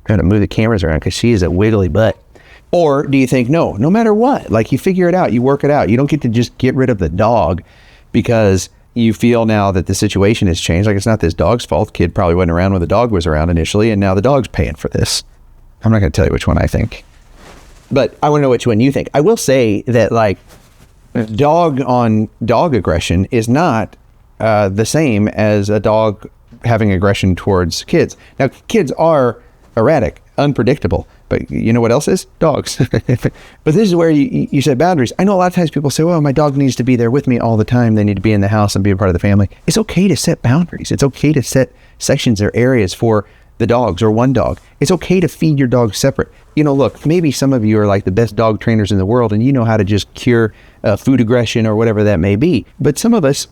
I'm going to move the cameras around because she is a wiggly butt. Or do you think, no matter what, like you figure it out, you work it out. You don't get to just get rid of the dog because you feel now that the situation has changed. Like, it's not this dog's fault. Kid probably wasn't around when the dog was around initially, and now the dog's paying for this. I'm not going to tell you which one I think, but I want to know which one you think. I will say that, like, dog on dog aggression is not the same as a dog having aggression towards kids. Now, kids are erratic, unpredictable, but you know what else is? Dogs. But this is where you set boundaries. I know a lot of times people say, well, my dog needs to be there with me all the time. They need to be in the house and be a part of the family. It's okay to set boundaries. It's okay to set sections or areas for the dogs or one dog. It's okay to feed your dog separate. You know, look, maybe some of you are like the best dog trainers in the world and you know how to just cure food aggression or whatever that may be. But some of us,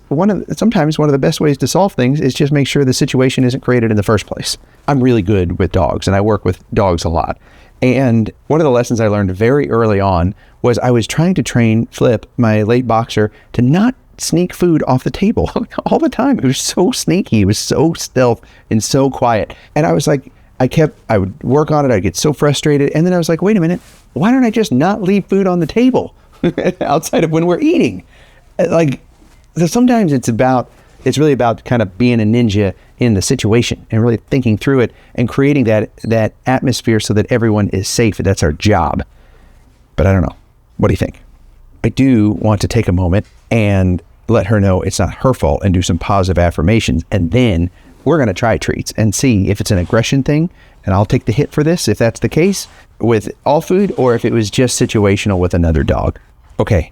sometimes one of the best ways to solve things is just make sure the situation isn't created in the first place. I'm really good with dogs and I work with dogs a lot. And one of the lessons I learned very early on was I was trying to train Flip, my late boxer, to not sneak food off the table all the time. It was so sneaky. It was so stealth and so quiet. And I was like, I would work on it. I'd get so frustrated. And then I was like, wait a minute, why don't I just not leave food on the table outside of when we're eating? Like, sometimes it's really about kind of being a ninja in the situation and really thinking through it and creating that atmosphere so that everyone is safe. That's our job. But I don't know. What do you think? I do want to take a moment and let her know it's not her fault and do some positive affirmations. And then we're going to try treats and see if it's an aggression thing. And I'll take the hit for this if that's the case with all food or if it was just situational with another dog. Okay.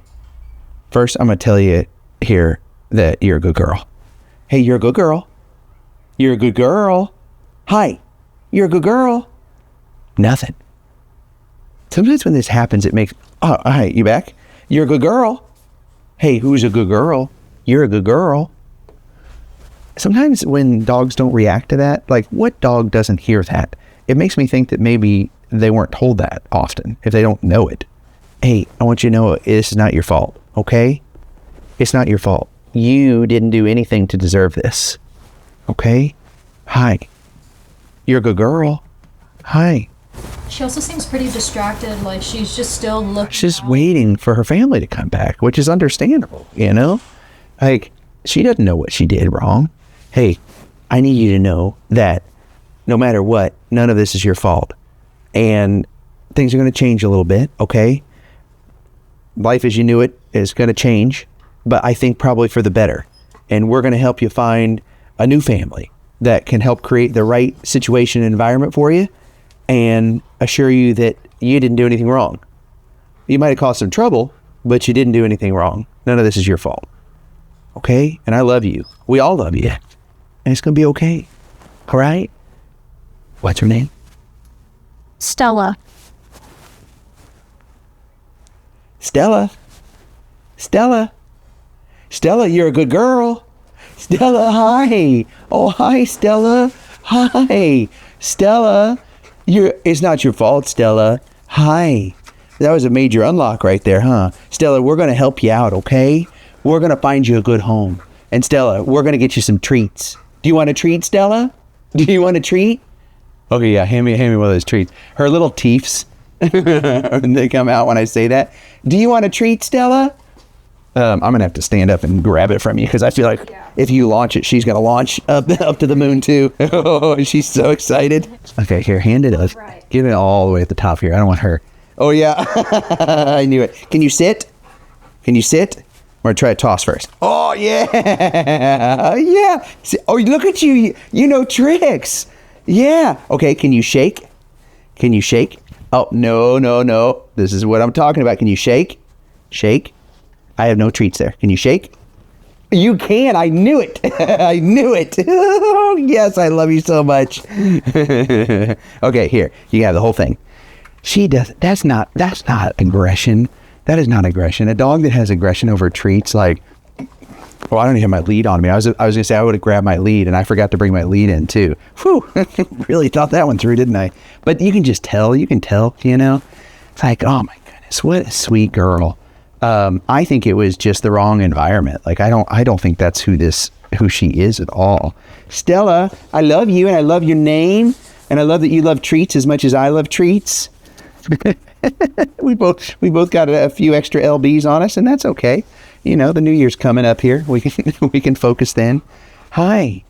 First, I'm going to tell you here that you're a good girl. Hey, you're a good girl. You're a good girl. Hi. You're a good girl. Nothing. Sometimes when this happens, it makes, oh, hi, you back? You're a good girl. Hey, who's a good girl? You're a good girl. Sometimes when dogs don't react to that, like what dog doesn't hear that? It makes me think that maybe they weren't told that often if they don't know it. Hey, I want you to know this is not your fault, okay? It's not your fault. You didn't do anything to deserve this. Okay? Hi. You're a good girl. Hi. She also seems pretty distracted, like she's just still looking. She's waiting for her family to come back, which is understandable, you know? Like, she doesn't know what she did wrong. Hey, I need you to know that no matter what, none of this is your fault. And things are going to change a little bit, okay? Life as you knew it is going to change, but I think probably for the better. And we're going to help you find a new family that can help create the right situation and environment for you and assure you that you didn't do anything wrong. You might have caused some trouble, but you didn't do anything wrong. None of this is your fault. Okay? And I love you. We all love you. And it's going to be okay. All right? What's her name? Stella. Stella. Stella. Stella, you're a good girl. Stella, hi. Oh, hi, Stella. Hi. Stella, it's not your fault, Stella. Hi. That was a major unlock right there, huh? Stella, we're going to help you out, okay? We're going to find you a good home. And Stella, we're going to get you some treats. Do you want a treat, Stella? Do you want a treat? Okay, yeah, hand me one of those treats. Her little teeths, they come out when I say that. Do you want a treat, Stella? I'm going to have to stand up and grab it from you because I feel like if you launch it, she's going to launch up to the moon too. Oh, she's so excited. Okay, here, hand it up. Right. Give it all the way at the top here. I don't want her. Oh, yeah. I knew it. Can you sit? Can you sit? We're going to try to toss first. Oh, yeah. Yeah. Oh, look at you. You know tricks. Yeah. Okay, can you shake? Can you shake? Oh, no. This is what I'm talking about. Can you shake? Shake. I have no treats there. Can you shake? You can. I knew it. I knew it. Oh, yes, I love you so much. Okay, here. You have the whole thing. She does. That's not aggression. That is not aggression. A dog that has aggression over treats, like, well, I don't even have my lead on me. I was going to say I would have grabbed my lead, and I forgot to bring my lead in, too. Whew. Really thought that one through, didn't I? But you can just tell. You can tell, you know? It's like, oh, my goodness, what a sweet girl. I think it was just the wrong environment. Like, I don't think that's who she is at all. Stella, I love you, and I love your name, and I love that you love treats as much as I love treats. we both got a few extra LBs on us, and that's okay. You know, the new year's coming up here. We can focus then. Hi.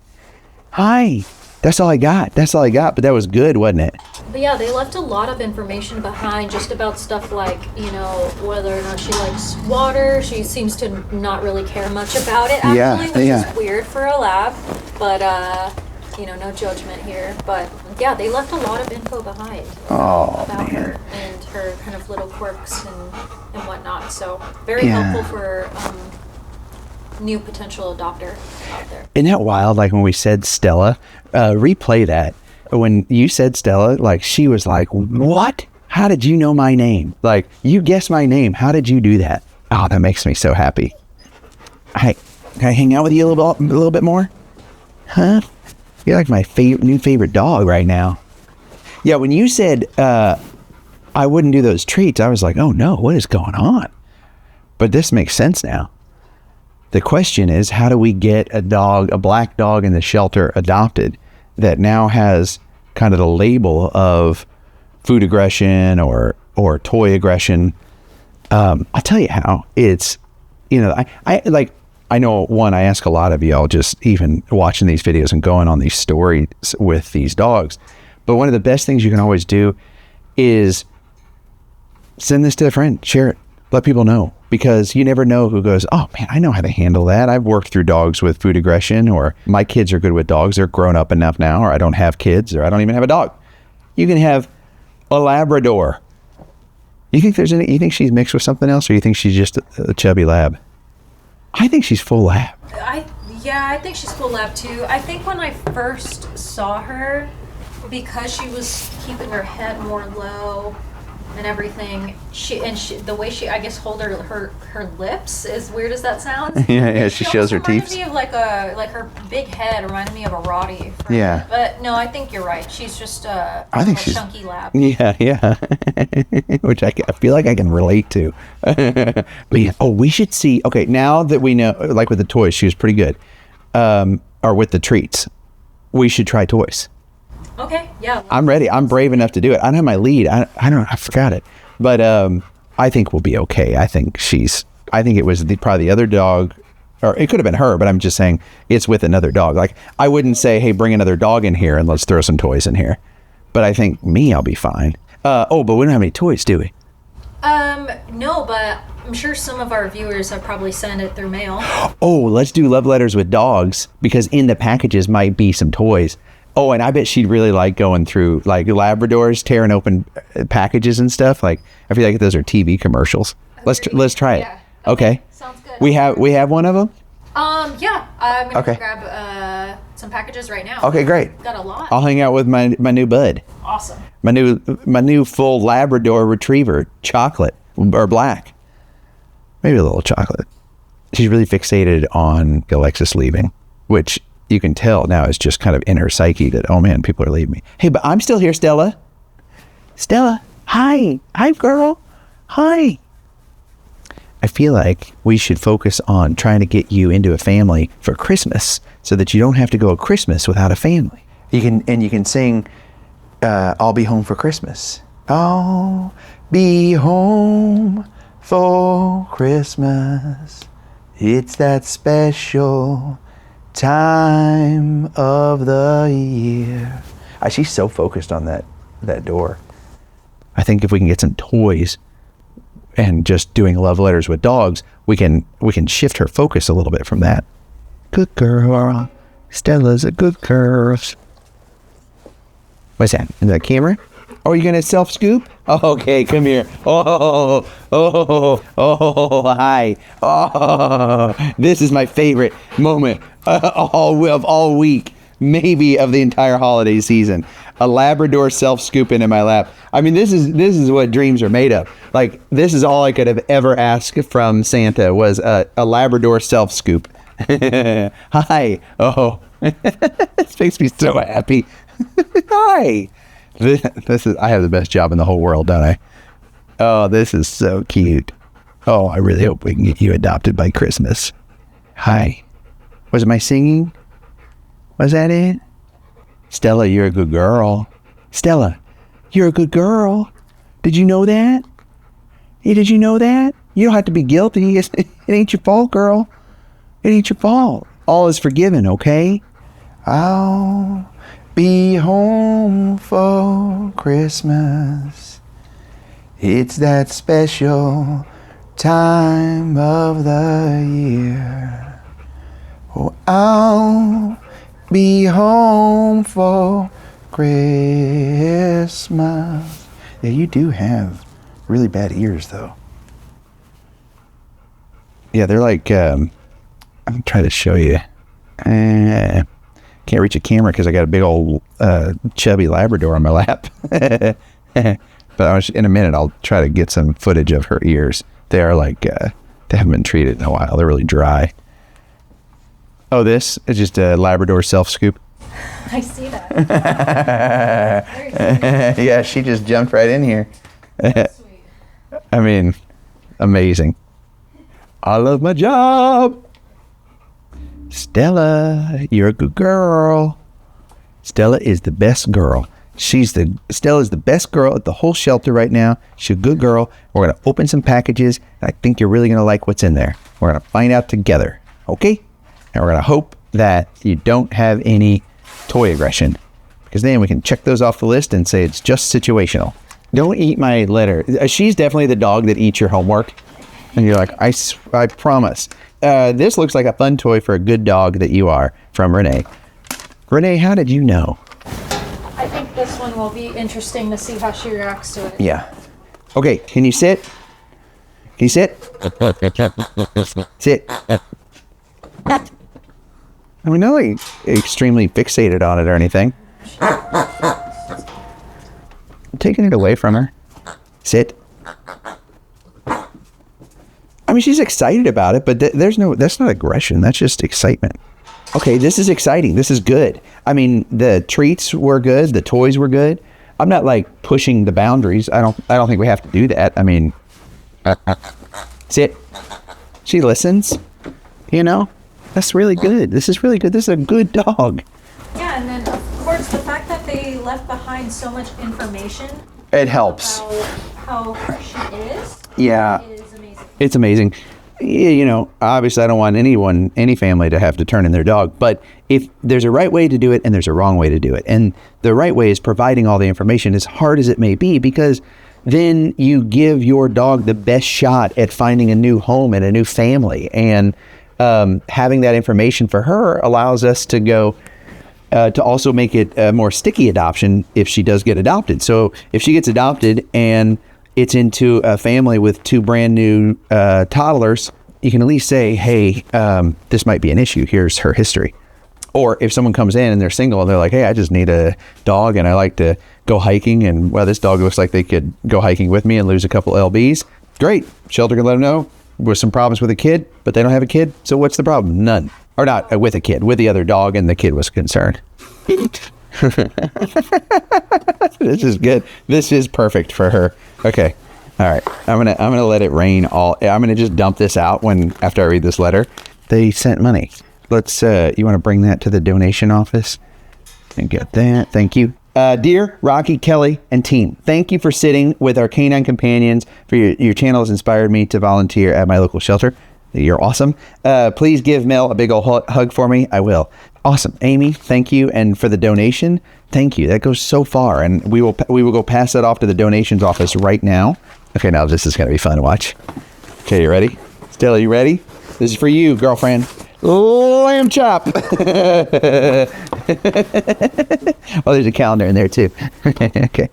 That's all I got. But that was good, wasn't it? But yeah, they left a lot of information behind just about stuff like, you know, whether or not she likes water. She seems to not really care much about it, actually, which is weird for a lab. But, you know, no judgment here. But yeah, they left a lot of info behind about her and her kind of little quirks and whatnot. So very helpful for new potential adopter out there. Isn't that wild? Like when we said Stella, replay that. when you said Stella, like she was like, what? How did you know my name? Like, you guessed my name. How did you do that? Oh, that makes me so happy. Hey, can I hang out with you a little bit more? Huh? You're like my new favorite dog right now. Yeah, when you said I wouldn't do those treats, I was like, oh no, what is going on? But this makes sense now. The question is, how do we get a black dog in the shelter adopted that now has kind of the label of food aggression or toy aggression? I'll tell you how. It's, I know, one, I ask a lot of y'all just even watching these videos and going on these stories with these dogs. But one of the best things you can always do is send this to a friend, share it, let people know, because you never know who goes, oh man, I know how to handle that. I've worked through dogs with food aggression, or my kids are good with dogs. They're grown up enough now, or I don't have kids, or I don't even have a dog. You can have a Labrador. You think she's mixed with something else, or you think she's just a chubby lab? I think she's full lab. I think she's full lab too. I think when I first saw her, because she was keeping her head more low and everything, the way she, I guess, hold her lips, as weird as that sounds. Yeah, she shows her teeth. Reminded me of like her big head reminded me of a Rottie. Yeah. But no, I think you're right. She's just a chunky lab. Yeah. Which I feel like I can relate to. But yeah. Oh, we should see. Okay, now that we know, like with the toys, she was pretty good. Or with the treats, we should try toys. Okay, yeah. I'm ready. I'm brave enough to do it. I don't have my lead. I forgot it. But I think we'll be okay. I think it was probably the other dog, or it could have been her, but I'm just saying it's with another dog. Like, I wouldn't say, hey, bring another dog in here and let's throw some toys in here. But I think I'll be fine. But we don't have any toys, do we? No, but I'm sure some of our viewers have probably sent it through mail. Oh, let's do love letters with dogs, because in the packages might be some toys. Oh, and I bet she'd really like going through, like, Labradors tearing open packages and stuff. Like, I feel like those are TV commercials. Let's try it. Yeah. Okay. Sounds good. We have one of them? Yeah. I'm gonna Okay. grab some packages right now. Okay, great. Got a lot. I'll hang out with my new bud. Awesome. My new full Labrador Retriever, chocolate or black. Maybe a little chocolate. She's really fixated on Alexis leaving, which you can tell now is just kind of in her psyche that, oh man, people are leaving me. Hey, but I'm still here, Stella. Stella, hi. Hi, girl. Hi. I feel like we should focus on trying to get you into a family for Christmas so that you don't have to go a Christmas without a family. You can sing, I'll be home for Christmas. I'll be home for Christmas. It's that special time of the year. She's so focused on that door. I think if we can get some toys and just doing love letters with dogs, we can shift her focus a little bit from that. Good girl. Stella's a good girl. What's that? In the camera? Oh, you're gonna self scoop? Oh, okay, come here. Oh, hi. Oh, this is my favorite moment all week, maybe of the entire holiday season. A Labrador self scooping in my lap. I mean, this is what dreams are made of. Like, this is all I could have ever asked from Santa was a Labrador self scoop. Hi. Oh, this makes me so happy. Hi. This is, I have the best job in the whole world, don't I? Oh, this is so cute. Oh, I really hope we can get you adopted by Christmas. Hi. Was it my singing? Was that it? Stella, you're a good girl. Stella, you're a good girl. Did you know that? Hey, did you know that? You don't have to be guilty. It ain't your fault, girl. It ain't your fault. All is forgiven, okay? I'll be home for Christmas. It's that special time of the year. Oh, I'll be home for Christmas. Yeah, you do have really bad ears, though. Yeah, they're like, I'm trying to show you. Can't reach a camera because I got a big old chubby Labrador on my lap. But in a minute, I'll try to get some footage of her ears. They are like, they haven't been treated in a while. They're really dry. Oh, this is just a Labrador self-scoop. I see that. Yeah, she just jumped right in here. Sweet. I mean, amazing. I love my job. Stella, you're a good girl. Stella is the best girl. Stella's the best girl at the whole shelter right now. She's a good girl. We're going to open some packages, and I think you're really going to like what's in there. We're going to find out together, okay? And we're going to hope that you don't have any toy aggression, because then we can check those off the list and say it's just situational. Don't eat my letter. She's definitely the dog that eats your homework. And you're like, I promise. This looks like a fun toy for a good dog that you are, from Renee. Renee, how did you know? I think this one will be interesting to see how she reacts to it. Yeah. Okay, can you sit? Can you sit? Sit. I mean, not like extremely fixated on it or anything. I'm taking it away from her. Sit. I mean, she's excited about it, but that's not aggression. That's just excitement. Okay, this is exciting. This is good. I mean, the treats were good. The toys were good. I'm not like pushing the boundaries. I don't think we have to do that. I mean, sit. She listens. You know, that's really good. This is really good. This is a good dog. Yeah, and then of course the fact that they left behind so much information. It helps. About how she is. Yeah. Is amazing. It's amazing. You know, obviously I don't want any family to have to turn in their dog, but if there's a right way to do it and there's a wrong way to do it, and the right way is providing all the information, as hard as it may be, because then you give your dog the best shot at finding a new home and a new family, and having that information for her allows us to go to also make it a more sticky adoption if she does get adopted. So if she gets adopted and it's into a family with two brand new toddlers, you can at least say, hey, this might be an issue. Here's her history. Or if someone comes in and they're single and they're like, hey, I just need a dog and I like to go hiking, and well, this dog looks like they could go hiking with me and lose a couple LBs. Great. Shelter can let them know with some problems with a kid, but they don't have a kid. So what's the problem? None. Or not with a kid, with the other dog, and the kid was concerned. This is good. This is perfect for her. Okay. All right. I'm gonna let it rain I'm gonna just dump this out after I read this letter. They sent money. Let's you want to bring that to the donation office and get that. Thank you. Dear Rocky, Kelly, and team, thank you for sitting with our canine companions. For your channel has inspired me to volunteer at my local shelter. You're awesome. Please give Mel a big old hug for me. I will. Awesome. Amy, thank you. And for the donation, thank you. That goes so far. And we will go pass that off to the donations office right now. Okay, now this is going to be fun to watch. Okay, you ready? Stella, you ready? This is for you, girlfriend. Lamb chop. Oh, there's a calendar in there too. Okay.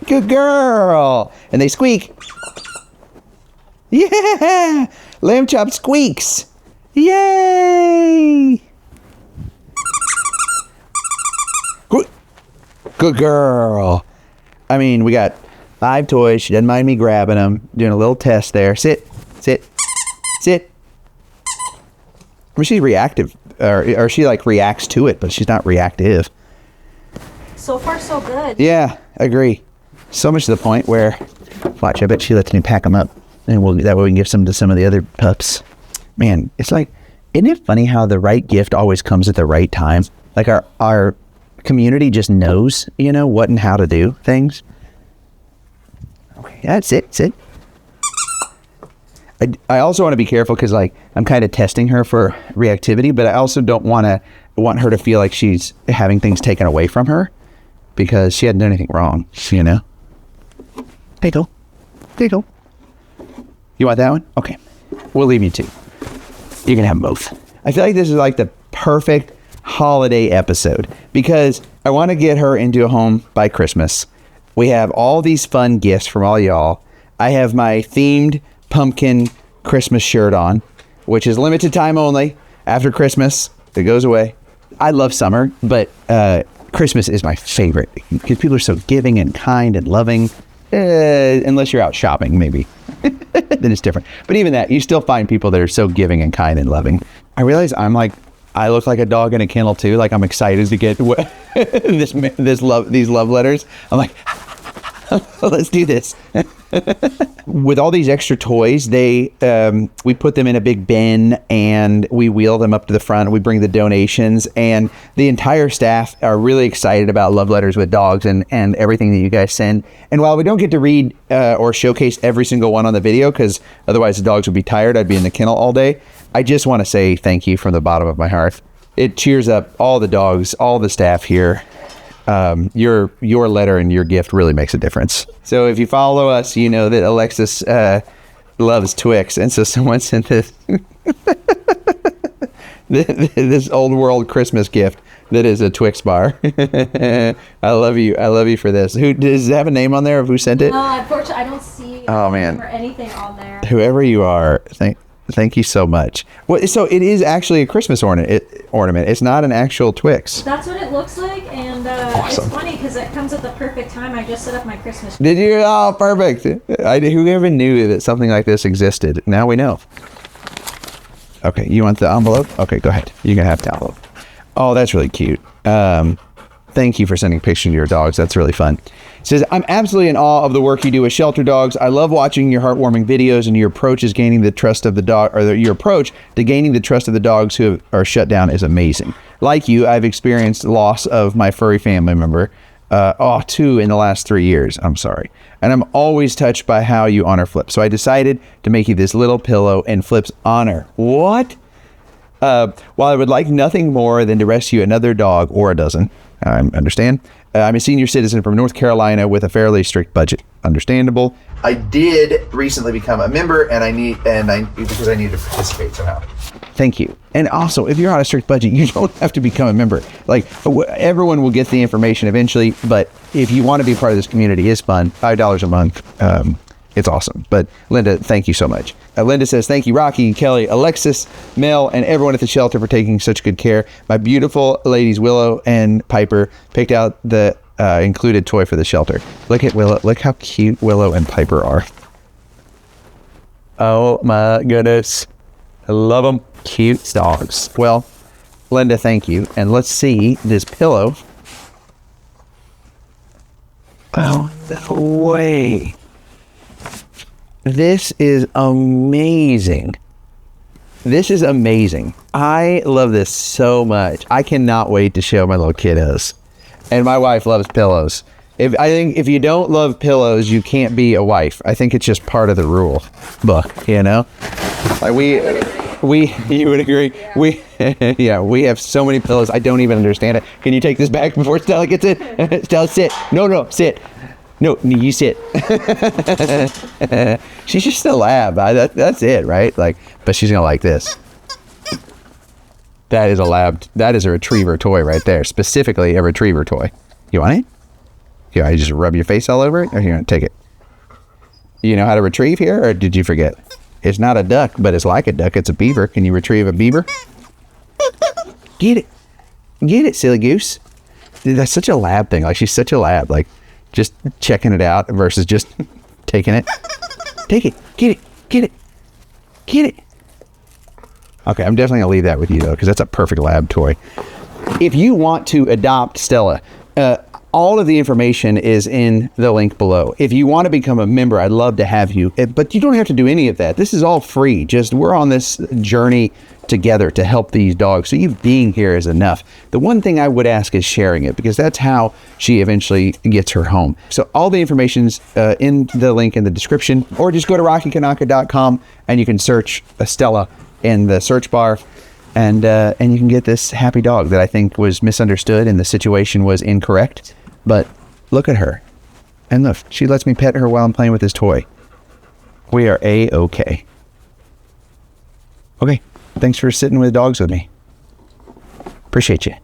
Good girl. And they squeak. Yeah. Lamb chop squeaks. Yay. Good girl. I mean, we got 5 toys. She doesn't mind me grabbing them. Doing a little test there. Sit. Sit. Sit. I mean, she's reactive. Or she like reacts to it, but she's not reactive. So far, so good. Yeah, I agree. So much to the point where, watch, I bet she lets me pack them up. And that way we can give some to some of the other pups. Man, it's like, isn't it funny how the right gift always comes at the right time? Like our community just knows, what and how to do things. Okay, that's it. Sit. I also want to be careful because, like, I'm kind of testing her for reactivity, but I also don't want her to feel like she's having things taken away from her because she hadn't done anything wrong, Tickle. Tickle. You want that one? Okay. We'll leave you 2. You can have them both. I feel like this is like the perfect holiday episode because I want to get her into a home by Christmas. We have all these fun gifts from all y'all. I have my themed pumpkin Christmas shirt on, which is limited time only. After Christmas, it goes away. I love summer, but Christmas is my favorite because people are so giving and kind and loving. Unless you're out shopping, maybe. Then it's different. But even that, you still find people that are so giving and kind and loving. I realize I look like a dog in a kennel too. Like I'm excited to get these love letters. I'm like, let's do this. With all these extra toys, we put them in a big bin and we wheel them up to the front. We bring the donations, and the entire staff are really excited about Love Letters with Dogs and everything that you guys send. And while we don't get to read or showcase every single one on the video, because otherwise the dogs would be tired, I'd be in the kennel all day, I just want to say thank you from the bottom of my heart. It cheers up all the dogs, all the staff here. Your letter and your gift really makes a difference. So if you follow us, you know that Alexis loves Twix, and so someone sent this this old world Christmas gift that is a Twix bar. I love you for this. Who does it have a name on there of who sent it? No, unfortunately, I don't see Oh man, or anything on there. Whoever you are, thank you so much. Well, so it is actually a Christmas ornament. It's not an actual Twix. That's what it looks like, and Awesome. It's funny because it comes at the perfect time. I just set up my Christmas tree. Did you? Oh, perfect. Whoever knew that something like this existed? Now we know. Okay, you want the envelope? Okay, go ahead. You can have the envelope. Oh, that's really cute. Thank you for sending pictures of your dogs. That's really fun. It says, I'm absolutely in awe of the work you do with shelter dogs. I love watching your heartwarming videos, and your approach is gaining the trust of the dog, or your approach to gaining the trust of the dogs who are shut down is amazing. Like you, I've experienced loss of my furry family member, 2 in the last 3 years. I'm sorry. And I'm always touched by how you honor Flip. So I decided to make you this little pillow in Flip's honor. What? While I would like nothing more than to rescue another dog or a dozen, I understand. I'm a senior citizen from North Carolina with a fairly strict budget. Understandable. I did recently become a member, and because I need to participate somehow. Thank you. And also, if you're on a strict budget, you don't have to become a member. Like, everyone will get the information eventually, but if you want to be part of this community, it's fun. $5 a month. It's awesome. But Linda, thank you so much. Linda says, thank you, Rocky, Kelly, Alexis, Mel, and everyone at the shelter for taking such good care. My beautiful ladies, Willow and Piper, picked out the included toy for the shelter. Look at Willow. Look how cute Willow and Piper are. Oh my goodness. I love them. Cute dogs. Well, Linda, thank you. And let's see this pillow. Oh, no way. This is amazing. This is amazing. I love this so much. I cannot wait to show my little kiddos. And my wife loves pillows. I think if you don't love pillows, you can't be a wife. I think it's just part of the rule book, you know? Like you would agree? We have so many pillows. I don't even understand it. Can you take this back before Stella gets it? Stella, sit. No, sit. No, you sit. She's just a lab. That's it, right? Like, but she's gonna like this. That is a lab. That is a retriever toy right there. Specifically, a retriever toy. You want it? Here, I just rub your face all over it, or you gonna take it? You know how to retrieve here, or did you forget? It's not a duck, but it's like a duck. It's a beaver. Can you retrieve a beaver? Get it, silly goose. Dude, that's such a lab thing. Like, she's such a lab. Like, just checking it out versus just taking it. Take it. Get it. Okay, I'm definitely gonna leave that with you though, because that's a perfect lab toy. If you want to adopt Stella, all of the information is in the link below. If you want to become a member, I'd love to have you, but you don't have to do any of that. This is all free. Just we're on this journey together to help these dogs. So you being here is enough. The one thing I would ask is sharing it, because that's how she eventually gets her home. So all the information's in the link in the description, or just go to rockykanaka.com and you can search Stella in the search bar, and you can get this happy dog that I think was misunderstood and the situation was incorrect. But look at her. And look, she lets me pet her while I'm playing with this toy. We are A-okay. Okay, thanks for sitting with dogs with me. Appreciate you.